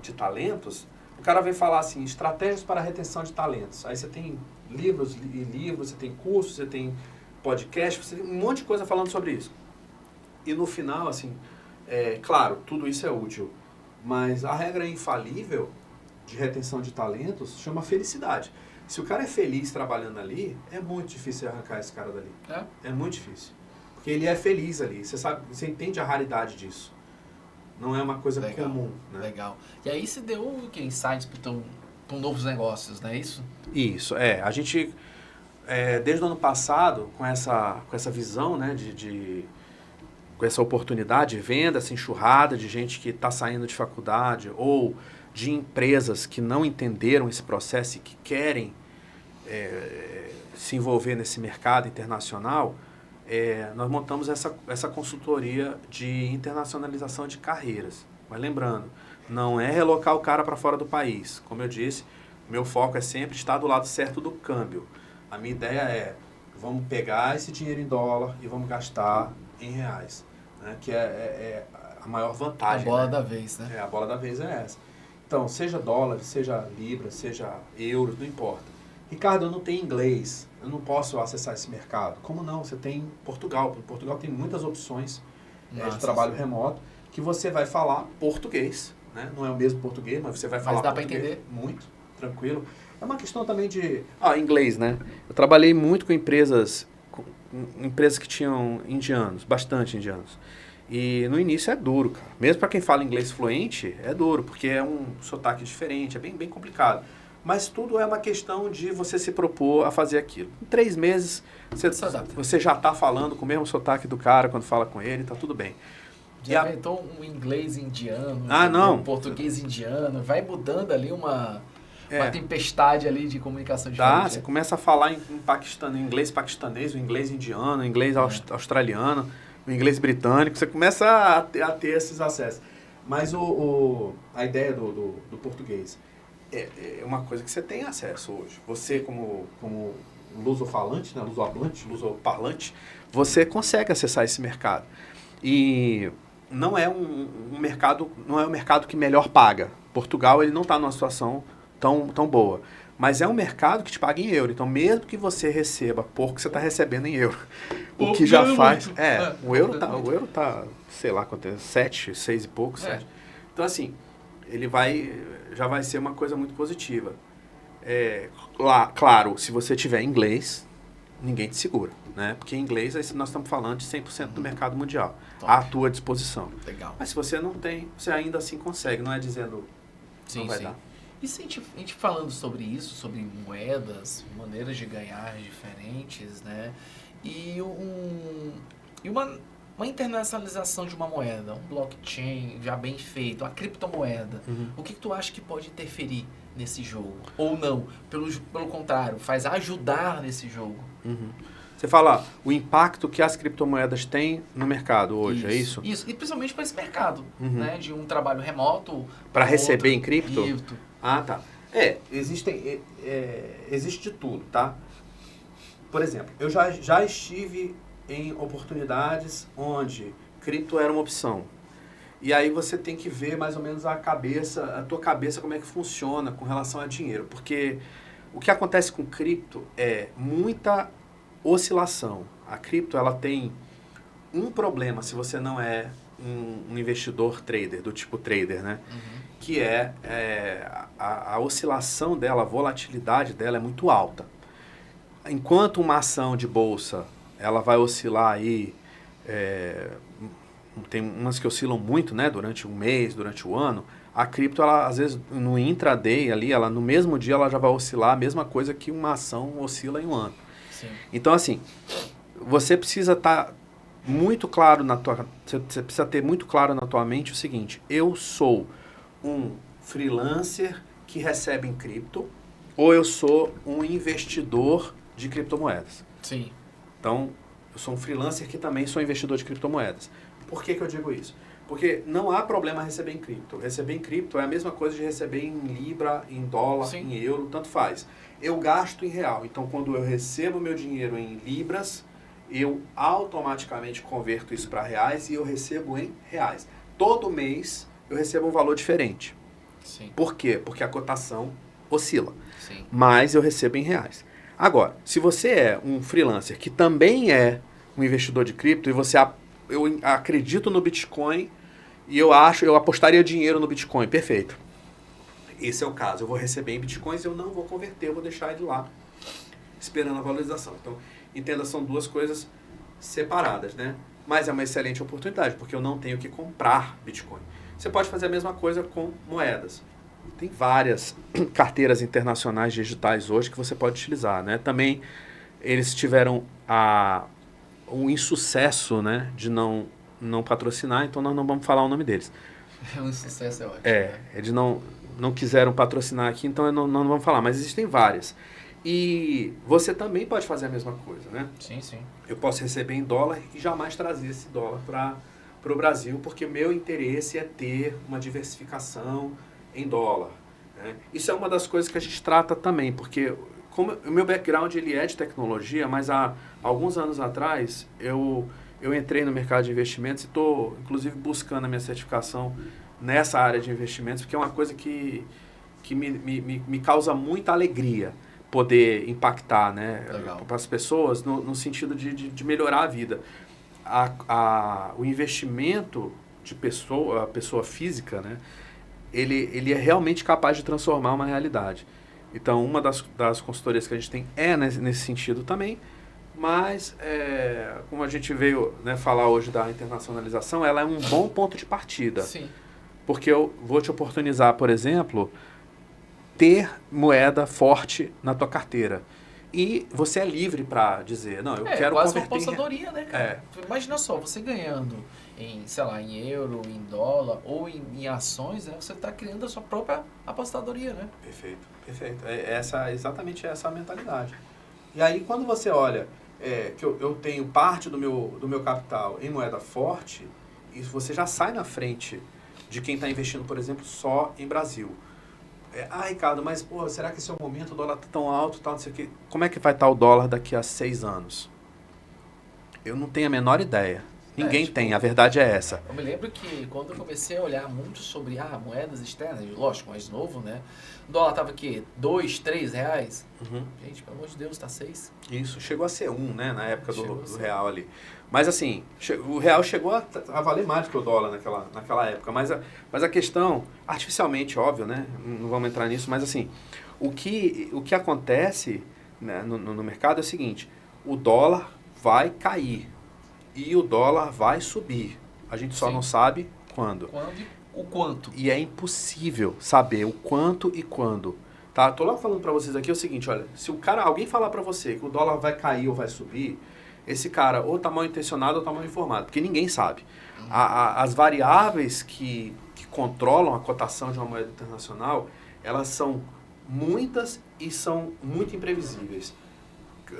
de talentos, o cara vem falar assim, estratégias para a retenção de talentos. Aí você tem livros e livros, você tem cursos, você tem podcast, você tem um monte de coisa falando sobre isso. E no final, assim, claro, tudo isso é útil, mas a regra infalível de retenção de talentos chama felicidade. Se o cara é feliz trabalhando ali, é muito difícil arrancar esse cara dali. É muito difícil. Porque ele é feliz ali. Você sabe, você entende a raridade disso. Não é uma coisa comum. Né? Legal. E aí você deu o que? Insights para novos negócios, não é isso? Isso, a gente, desde o ano passado, com essa visão, né, com essa oportunidade, venda, essa enxurrada de gente que está saindo de faculdade ou de empresas que não entenderam esse processo e que querem se envolver nesse mercado internacional, nós montamos essa consultoria de internacionalização de carreiras. Mas lembrando, não é relocar o cara para fora do país. Como eu disse, meu foco é sempre estar do lado certo do câmbio. A minha ideia vamos pegar esse dinheiro em dólar e vamos gastar em reais. Né? Que é a maior vantagem. A bola da vez, né? A bola da vez é essa. Então, seja dólar, seja libra, seja euros, não importa. Ricardo, eu não tenho inglês, eu não posso acessar esse mercado. Como não? Você tem Portugal. Portugal tem muitas opções de trabalho remoto que você vai falar português. Né? Não é o mesmo português, mas você vai falar dá português. para entender. Muito, tranquilo. É uma questão também de... inglês, né? Eu trabalhei muito com empresas que tinham indianos, bastante indianos. E no início é duro, cara. Mesmo para quem fala inglês fluente, é duro, porque é um sotaque diferente, é bem complicado. Mas tudo é uma questão de você se propor a fazer aquilo. Em 3 meses, você já está falando com o mesmo sotaque do cara quando fala com ele, tá tudo bem. Já inventou um inglês indiano, um português indiano, vai mudando ali uma tempestade ali de comunicação diferente. Você começa a falar em inglês paquistanês, o inglês indiano, o inglês australiano, o inglês britânico, você começa a ter esses acessos. Mas a ideia do português é uma coisa que você tem acesso hoje. Você, como lusofalante, né? lusoparlante, você consegue acessar esse mercado. E não é um mercado que melhor paga. Portugal ele não está numa situação tão boa. Mas é um mercado que te paga em euro. Então, mesmo que você receba pouco, você está recebendo em euro. O que já faz... O euro tá, sei lá quanto é, 7, 6 e pouco, 7. Então, assim, já vai ser uma coisa muito positiva. Claro, se você tiver inglês, ninguém te segura, né? Porque em inglês, aí nós estamos falando de 100% do mercado mundial. Top. À tua disposição. Legal. Mas se você não tem, você ainda assim consegue. Não é dizendo não vai dar. E se a gente falando sobre isso, sobre moedas, maneiras de ganhar diferentes, né? E uma internacionalização de uma moeda, um blockchain já bem feito, uma criptomoeda. O que tu acha que pode interferir nesse jogo? Ou não? Pelo contrário, faz ajudar nesse jogo. Você fala o impacto que as criptomoedas têm no mercado hoje, é isso? Isso, e principalmente para esse mercado, né? De um trabalho remoto. Para receber em cripto? Ah, tá. Existe de tudo, tá? Por exemplo, eu já estive em oportunidades onde cripto era uma opção. E aí você tem que ver mais ou menos a tua cabeça, como é que funciona com relação a dinheiro. Porque o que acontece com cripto é muita oscilação. A cripto, ela tem um problema se você não é um investidor trader, do tipo trader, né? Que a oscilação dela, a volatilidade dela é muito alta. Enquanto uma ação de bolsa, ela vai oscilar aí, tem umas que oscilam muito, né? Durante um mês, durante o ano, a cripto, ela, às vezes, no intraday ali, ela, no mesmo dia, ela já vai oscilar a mesma coisa que uma ação oscila em um ano. Sim. Então, assim, você precisa estar muito claro você precisa ter muito claro na tua mente o seguinte: eu sou um freelancer que recebe em cripto ou eu sou um investidor de criptomoedas. Sim. Então, eu sou um freelancer que também sou investidor de criptomoedas. Por que eu digo isso? Porque não há problema receber em cripto. Receber em cripto é a mesma coisa de receber em libra, em dólar, Sim. em euro, tanto faz. Eu gasto em real. Então, quando eu recebo meu dinheiro em libras, eu automaticamente converto isso para reais e eu recebo em reais. Todo mês eu recebo um valor diferente. Sim. Por quê? Porque a cotação oscila. Sim. Mas eu recebo em reais. Agora, se você é um freelancer que também é um investidor de cripto e eu acredito no Bitcoin e eu apostaria dinheiro no Bitcoin, perfeito. Esse é o caso, eu vou receber em Bitcoins, eu não vou converter, eu vou deixar ele lá, esperando a valorização. Então, entenda, são duas coisas separadas, né? Mas é uma excelente oportunidade, porque eu não tenho que comprar Bitcoin. Você pode fazer a mesma coisa com moedas. Tem várias carteiras internacionais digitais hoje que você pode utilizar, né? Também eles tiveram um insucesso, né, de não patrocinar, então nós não vamos falar o nome deles. É um sucesso, é ótimo. Eles não quiseram patrocinar aqui, então não vamos falar, mas existem várias. E você também pode fazer a mesma coisa, né? Sim, sim. Eu posso receber em dólar e jamais trazer esse dólar para o Brasil, porque o meu interesse é ter uma diversificação em dólar, né? Isso é uma das coisas que a gente trata também, porque como o meu background ele é de tecnologia, mas há alguns anos atrás eu entrei no mercado de investimentos e estou, inclusive, buscando a minha certificação nessa área de investimentos, porque é uma coisa que me causa muita alegria poder impactar, né, para as pessoas no sentido de melhorar a vida. O investimento de pessoa física, né, ele é realmente capaz de transformar uma realidade. Então, uma das consultorias que a gente tem é nesse sentido também, mas, como a gente veio, né, falar hoje da internacionalização, ela é um bom ponto de partida. Sim. Porque eu vou te oportunizar, por exemplo, ter moeda forte na tua carteira. E você é livre para dizer, não, eu quero quase converter uma apostadoria, né, cara? Imagina só, você ganhando em, sei lá, em euro, em dólar ou em ações, né? Você está criando a sua própria apostadoria, né? Perfeito, perfeito. Exatamente essa a mentalidade. E aí, quando você olha que eu tenho parte do meu capital em moeda forte, isso você já sai na frente de quem está investindo, por exemplo, só em Brasil. Ricardo, mas pô, será que esse é o momento, o dólar está tão alto, tal, não sei o quê. Como é que vai estar o dólar daqui a 6 anos? Eu não tenho a menor ideia. Ninguém tem, a verdade é essa. Eu me lembro que quando eu comecei a olhar muito sobre moedas externas, lógico, mais novo, né? O dólar tava aqui, 2, 3 reais. Uhum. Gente, pelo amor de Deus, tá 6. Isso, chegou a ser 1, né, na época do real ali. Mas assim, o real chegou a valer mais do que o dólar naquela época. Mas a questão, artificialmente, óbvio, né, não vamos entrar nisso, mas assim, o que acontece, né, no mercado é o seguinte, o dólar vai cair e o dólar vai subir. A gente só não sabe quando. O quanto. E é impossível saber o quanto e quando. Tá? Tô lá falando para vocês aqui o seguinte, olha, se alguém falar para você que o dólar vai cair ou vai subir, esse cara ou tá mal intencionado ou tá mal informado, porque ninguém sabe. As variáveis que controlam a cotação de uma moeda internacional, elas são muitas e são muito imprevisíveis.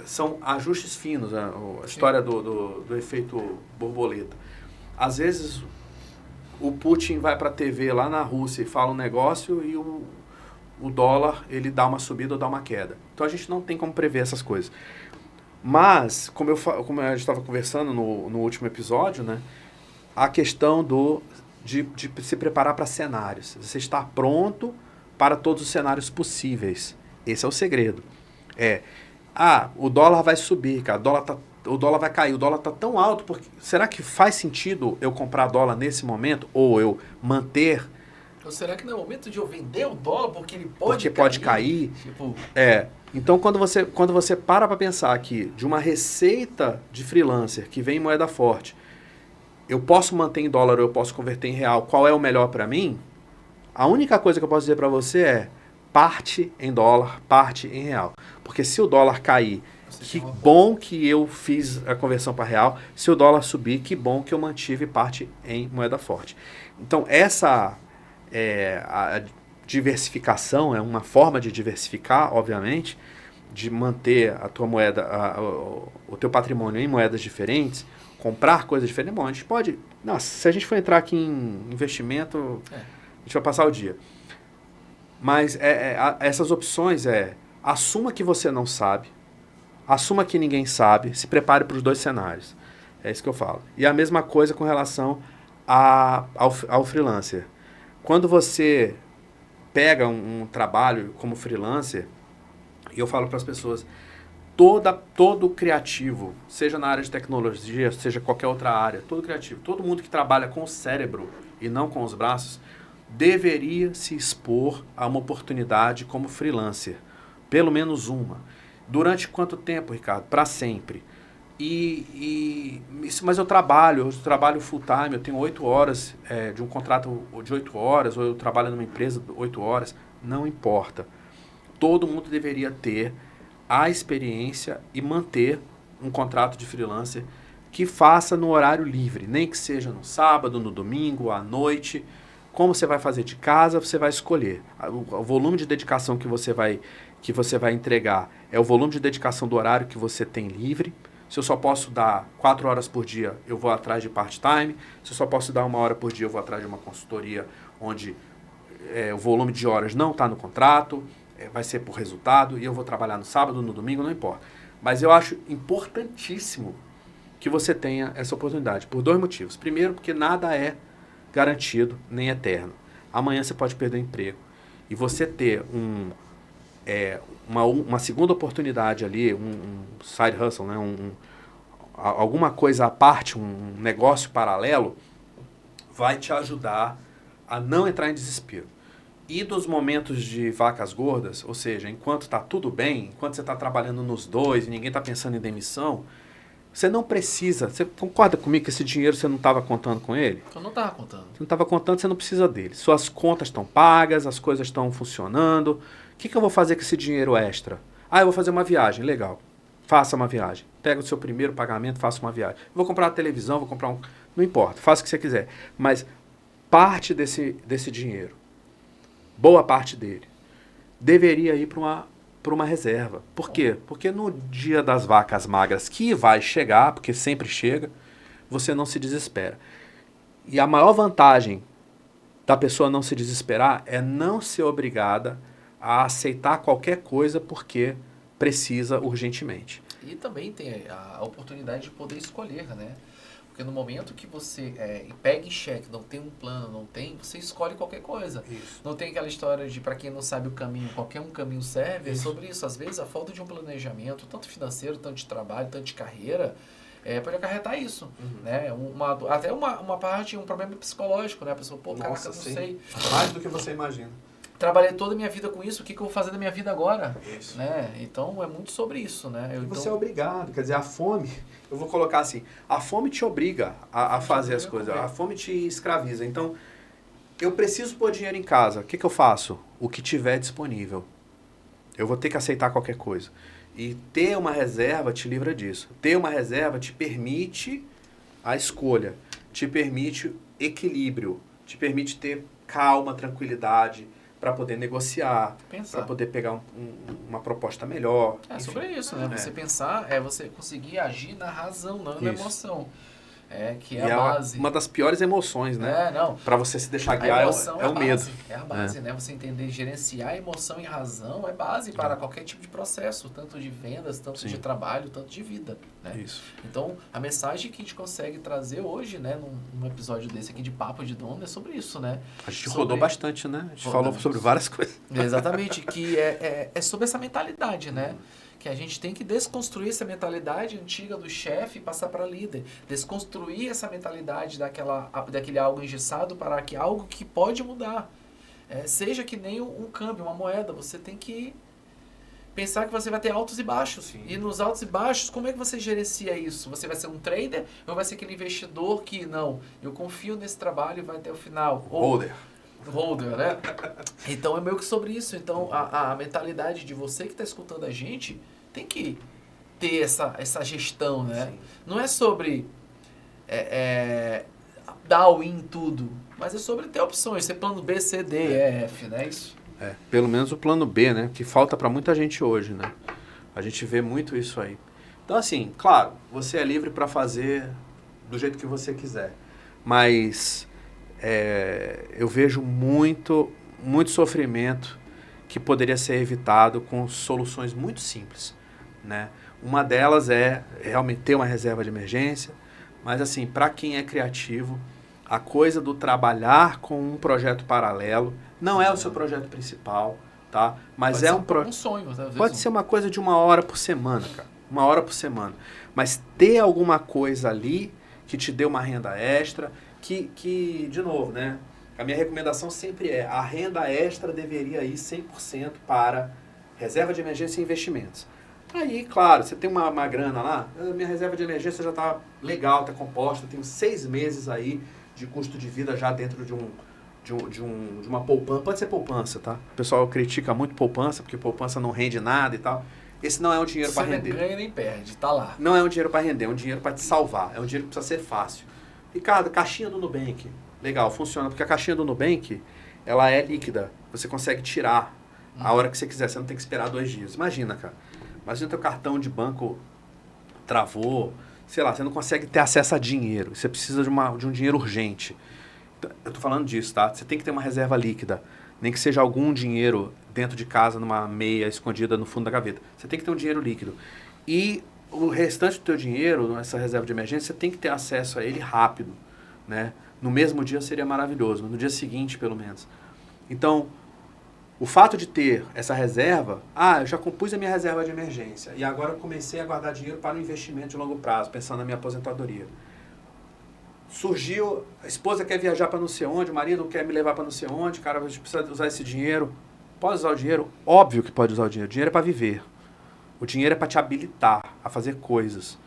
São ajustes finos, a história do efeito borboleta. Às vezes o Putin vai para a TV lá na Rússia e fala um negócio e o dólar ele dá uma subida ou dá uma queda. Então a gente não tem como prever essas coisas. Mas, como a gente estava conversando no último episódio, né, a questão de se preparar para cenários. Você estar pronto para todos os cenários possíveis. Esse é o segredo. O dólar vai subir, cara, o dólar vai cair, o dólar está tão alto, será que faz sentido eu comprar dólar nesse momento ou eu manter? Ou será que não é o momento de eu vender o dólar porque ele pode cair? Tipo... Então, quando você para pensar aqui de uma receita de freelancer que vem em moeda forte, eu posso manter em dólar ou eu posso converter em real, qual é o melhor para mim? A única coisa que eu posso dizer para você é parte em dólar, parte em real. Porque se o dólar cair, que bom que eu fiz a conversão para real. Se o dólar subir, que bom que eu mantive parte em moeda forte. Então, essa a diversificação, é uma forma de diversificar, obviamente, de manter a tua moeda, o teu patrimônio em moedas diferentes, comprar coisas diferentes. Bom, a gente pode... Nossa, se a gente for entrar aqui em investimento, a gente vai passar o dia. Mas essas opções assuma que você não sabe, assuma que ninguém sabe, se prepare para os dois cenários. É isso que eu falo. E a mesma coisa com relação ao freelancer. Quando você pega um trabalho como freelancer, e eu falo para as pessoas, todo criativo, seja na área de tecnologia, seja qualquer outra área, todo criativo, todo mundo que trabalha com o cérebro e não com os braços, deveria se expor a uma oportunidade como freelancer. Pelo menos uma. Durante quanto tempo, Ricardo? Para sempre. Mas eu trabalho full time, eu tenho 8 horas de um contrato de 8 horas, ou eu trabalho numa empresa de 8 horas, não importa. Todo mundo deveria ter a experiência e manter um contrato de freelancer que faça no horário livre, nem que seja no sábado, no domingo, à noite. Como você vai fazer de casa, você vai escolher. O volume de dedicação que você vai entregar é o volume de dedicação do horário que você tem livre. Se eu só posso dar 4 horas por dia, eu vou atrás de part-time. Se eu só posso dar 1 hora por dia, eu vou atrás de uma consultoria onde o volume de horas não está no contrato, vai ser por resultado, e eu vou trabalhar no sábado, no domingo, não importa. Mas eu acho importantíssimo que você tenha essa oportunidade, por 2 motivos. Primeiro, porque nada é garantido nem eterno. Amanhã você pode perder o emprego. E você ter uma segunda oportunidade ali, um side hustle, né? Alguma coisa à parte, um negócio paralelo, vai te ajudar a não entrar em desespero. E dos momentos de vacas gordas, ou seja, enquanto está tudo bem, enquanto você está trabalhando nos dois e ninguém está pensando em demissão, você não precisa... Você concorda comigo que esse dinheiro você não estava contando com ele? Eu não estava contando. Você não estava contando, você não precisa dele. Suas contas estão pagas, as coisas estão funcionando. O que eu vou fazer com esse dinheiro extra? Eu vou fazer uma viagem. Legal. Faça uma viagem. Pega o seu primeiro pagamento, faça uma viagem. Eu vou comprar uma televisão, vou comprar Não importa, faça o que você quiser. Mas parte desse dinheiro, boa parte dele, deveria ir para uma reserva. Por quê? Porque no dia das vacas magras, que vai chegar, porque sempre chega, você não se desespera. E a maior vantagem da pessoa não se desesperar é não ser obrigada a aceitar qualquer coisa porque precisa urgentemente. E também tem a oportunidade de poder escolher, né? Porque no momento que você pega em xeque, não tem um plano, você escolhe qualquer coisa. Isso. Não tem aquela história de, para quem não sabe o caminho, qualquer um caminho serve. Isso. É sobre isso. Às vezes, a falta de um planejamento, tanto financeiro, tanto de trabalho, tanto de carreira, pode acarretar isso. Uhum. Né? Até uma parte, um problema psicológico, né? A pessoa, caraca, não sei. Mais do que você imagina. Trabalhei toda a minha vida com isso, o que eu vou fazer da minha vida agora? Isso. Né? Então, é muito sobre isso, né? Você é obrigado, quer dizer, a fome, eu vou colocar assim, a fome te obriga a fazer as coisas, a fome te escraviza. Então, eu preciso pôr dinheiro em casa, o que eu faço? O que tiver disponível. Eu vou ter que aceitar qualquer coisa. E ter uma reserva te livra disso. Ter uma reserva te permite a escolha, te permite equilíbrio, te permite ter calma, tranquilidade, para poder negociar, para poder pegar uma proposta melhor. É sobre isso, né? Você pensar, você conseguir agir na razão, não na emoção. Que é a base. Uma das piores emoções, né? Para você se deixar guiar é o medo. É a base, né? Você entender, gerenciar a emoção e razão é base para qualquer tipo de processo, tanto de vendas, tanto de trabalho, tanto de vida, né? Isso. Então, a mensagem que a gente consegue trazer hoje, né, num episódio desse aqui de Papo de Dono é sobre isso, né? A gente rodou bastante, né? A gente falou sobre várias coisas. Exatamente, que é sobre essa mentalidade, né? Que a gente tem que desconstruir essa mentalidade antiga do chefe e passar para líder. Desconstruir essa mentalidade daquele algo engessado para algo que pode mudar. Seja que nem um câmbio, uma moeda. Você tem que pensar que você vai ter altos e baixos. Sim. E nos altos e baixos, como é que você gerencia isso? Você vai ser um trader ou vai ser aquele investidor que, não, eu confio nesse trabalho e vai até o final? Holder, né? Então é meio que sobre isso. Então a mentalidade de você que está escutando a gente tem que ter essa gestão, né? Sim. Não é sobre dar all-in tudo, mas é sobre ter opções, ser plano B, C, D, E, F, né? Isso. Pelo menos o plano B, né? Que falta para muita gente hoje, né? A gente vê muito isso aí. Então, assim, claro, você é livre para fazer do jeito que você quiser. Mas eu vejo muito sofrimento que poderia ser evitado com soluções muito simples, né? Uma delas é realmente ter uma reserva de emergência, mas assim, para quem é criativo, a coisa do trabalhar com um projeto paralelo não é o seu projeto principal, tá? Mas pode ser um sonho, né? Pode ser uma coisa de 1 hora por semana, cara. 1 hora por semana. Mas ter alguma coisa ali que te dê uma renda extra, que de novo, né? A minha recomendação sempre é, a renda extra deveria ir 100% para reserva de emergência e investimentos. Aí, claro, você tem uma grana lá, minha reserva de emergência já está legal, está composta, eu tenho 6 meses aí de custo de vida já dentro de uma poupança. Pode ser poupança, tá? O pessoal critica muito poupança, porque poupança não rende nada e tal. Esse não é um dinheiro para render. Você não ganha nem perde, tá lá. Não é um dinheiro para render, é um dinheiro para te salvar. É um dinheiro que precisa ser fácil. Ricardo, caixinha do Nubank. Legal, funciona, porque a caixinha do Nubank, ela é líquida. Você consegue tirar a hora que você quiser, você não tem que esperar 2 dias. Imagina, cara. Imagina teu cartão de banco travou, sei lá, você não consegue ter acesso a dinheiro. Você precisa de um dinheiro urgente. Eu tô falando disso, tá? Você tem que ter uma reserva líquida. Nem que seja algum dinheiro dentro de casa, numa meia escondida no fundo da gaveta. Você tem que ter um dinheiro líquido. E o restante do teu dinheiro, nessa reserva de emergência, você tem que ter acesso a ele rápido, né? No mesmo dia seria maravilhoso, no dia seguinte, pelo menos. Então, o fato de ter essa reserva, eu já compus a minha reserva de emergência e agora eu comecei a guardar dinheiro para um investimento de longo prazo, pensando na minha aposentadoria. Surgiu, a esposa quer viajar para não sei onde, o marido quer me levar para não sei onde, cara, a gente precisa usar esse dinheiro. Pode usar o dinheiro? Óbvio que pode usar o dinheiro. O dinheiro é para viver. O dinheiro é para te habilitar a fazer coisas,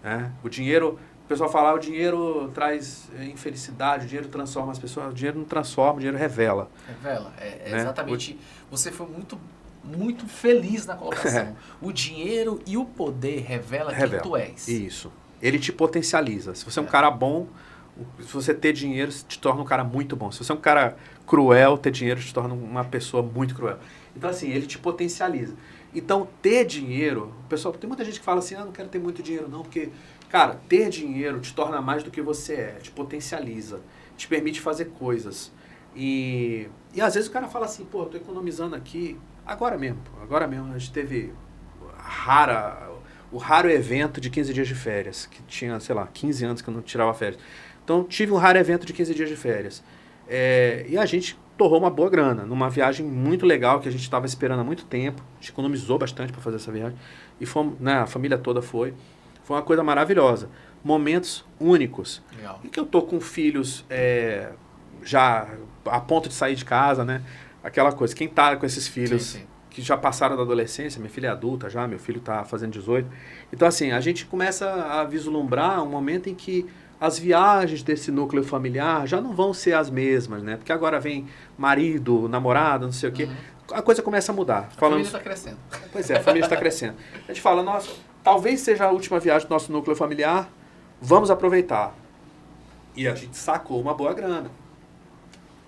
né? O dinheiro, o pessoal fala, o dinheiro traz infelicidade, o dinheiro transforma as pessoas. O dinheiro não transforma, o dinheiro revela. Revela, né? Exatamente. Você foi muito feliz na colocação. O dinheiro e o poder revela quem tu és. Isso. Ele te potencializa. Se você é um cara bom, se você ter dinheiro, te torna um cara muito bom. Se você é um cara cruel, ter dinheiro te torna uma pessoa muito cruel. Então, assim, ele te potencializa. Então, ter dinheiro... Pessoal, tem muita gente que fala assim, não quero ter muito dinheiro não, porque, cara, ter dinheiro te torna mais do que você é, te potencializa, te permite fazer coisas. E às vezes o cara fala assim, tô economizando aqui, agora mesmo, a gente teve o raro evento de 15 dias de férias, que tinha, sei lá, 15 anos que eu não tirava férias. Então, tive um raro evento de 15 dias de férias. E a gente torrou uma boa grana, numa viagem muito legal, que a gente estava esperando há muito tempo. A gente economizou bastante para fazer essa viagem. E fomos, né, a família toda foi. Foi uma coisa maravilhosa. Momentos únicos. Legal. E que eu tô com filhos já a ponto de sair de casa, né? Aquela coisa, quem tá com esses filhos... Sim. que já passaram da adolescência, minha filha é adulta já, meu filho está fazendo 18. Então, assim, a gente começa a vislumbrar um momento em que as viagens desse núcleo familiar já não vão ser as mesmas, né? Porque agora vem marido, namorado, não sei o quê. A coisa começa a mudar. A família está crescendo. Pois é, a família está crescendo. A gente fala, nossa, talvez seja a última viagem do nosso núcleo familiar, vamos aproveitar. E a gente sacou uma boa grana.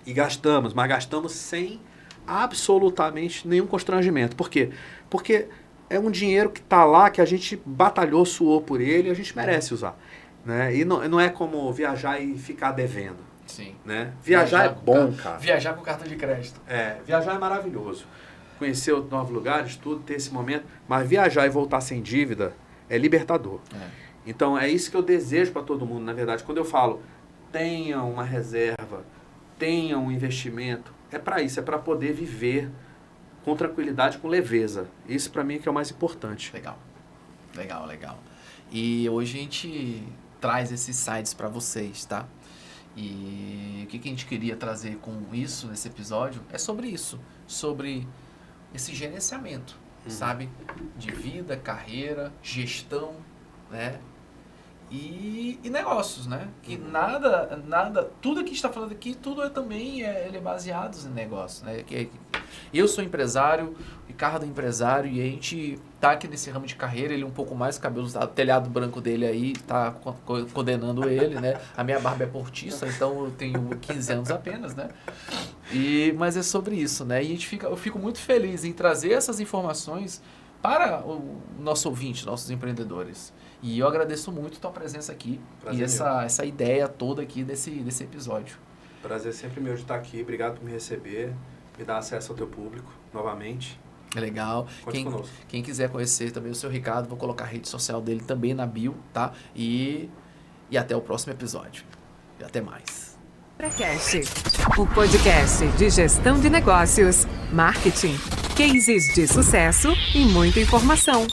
E gastamos, mas gastamos sem absolutamente nenhum constrangimento. Por quê? Porque é um dinheiro que está lá, que a gente batalhou, suou por ele, e a gente merece usar. Né? E não é como viajar e ficar devendo. Sim. Né? Viajar é bom, cara. Viajar com cartão de crédito. Viajar é maravilhoso. Conhecer novos lugares, tudo, ter esse momento. Mas viajar e voltar sem dívida é libertador. Então, é isso que eu desejo para todo mundo, na verdade. Quando eu falo, tenha uma reserva, tenha um investimento, é para isso, é para poder viver com tranquilidade, com leveza. Isso para mim é que é o mais importante. Legal. E hoje a gente traz esses sites para vocês, tá? E o que a gente queria trazer com isso nesse episódio é sobre isso, sobre esse gerenciamento, sabe? De vida, carreira, gestão, né? E negócios, né? Que nada, tudo que a gente está falando aqui, tudo ele é baseado em negócios, né? Eu sou empresário, Ricardo é empresário, e a gente tá aqui nesse ramo de carreira, ele um pouco mais, o cabelo, o telhado branco dele aí tá condenando ele, né? A minha barba é portiça, então eu tenho 15 anos apenas, né? Mas é sobre isso, né? E eu fico muito feliz em trazer essas informações para o nosso ouvinte, nossos empreendedores. E eu agradeço muito a tua presença aqui Prazer e essa ideia toda aqui desse episódio. Prazer sempre meu de estar aqui. Obrigado por me receber, me dar acesso ao teu público novamente. É legal. Conte conosco. Quem quiser conhecer também o seu Ricardo, vou colocar a rede social dele também na bio, tá? E até o próximo episódio. E até mais. Pracast, o podcast de gestão de negócios, marketing, cases de sucesso e muita informação.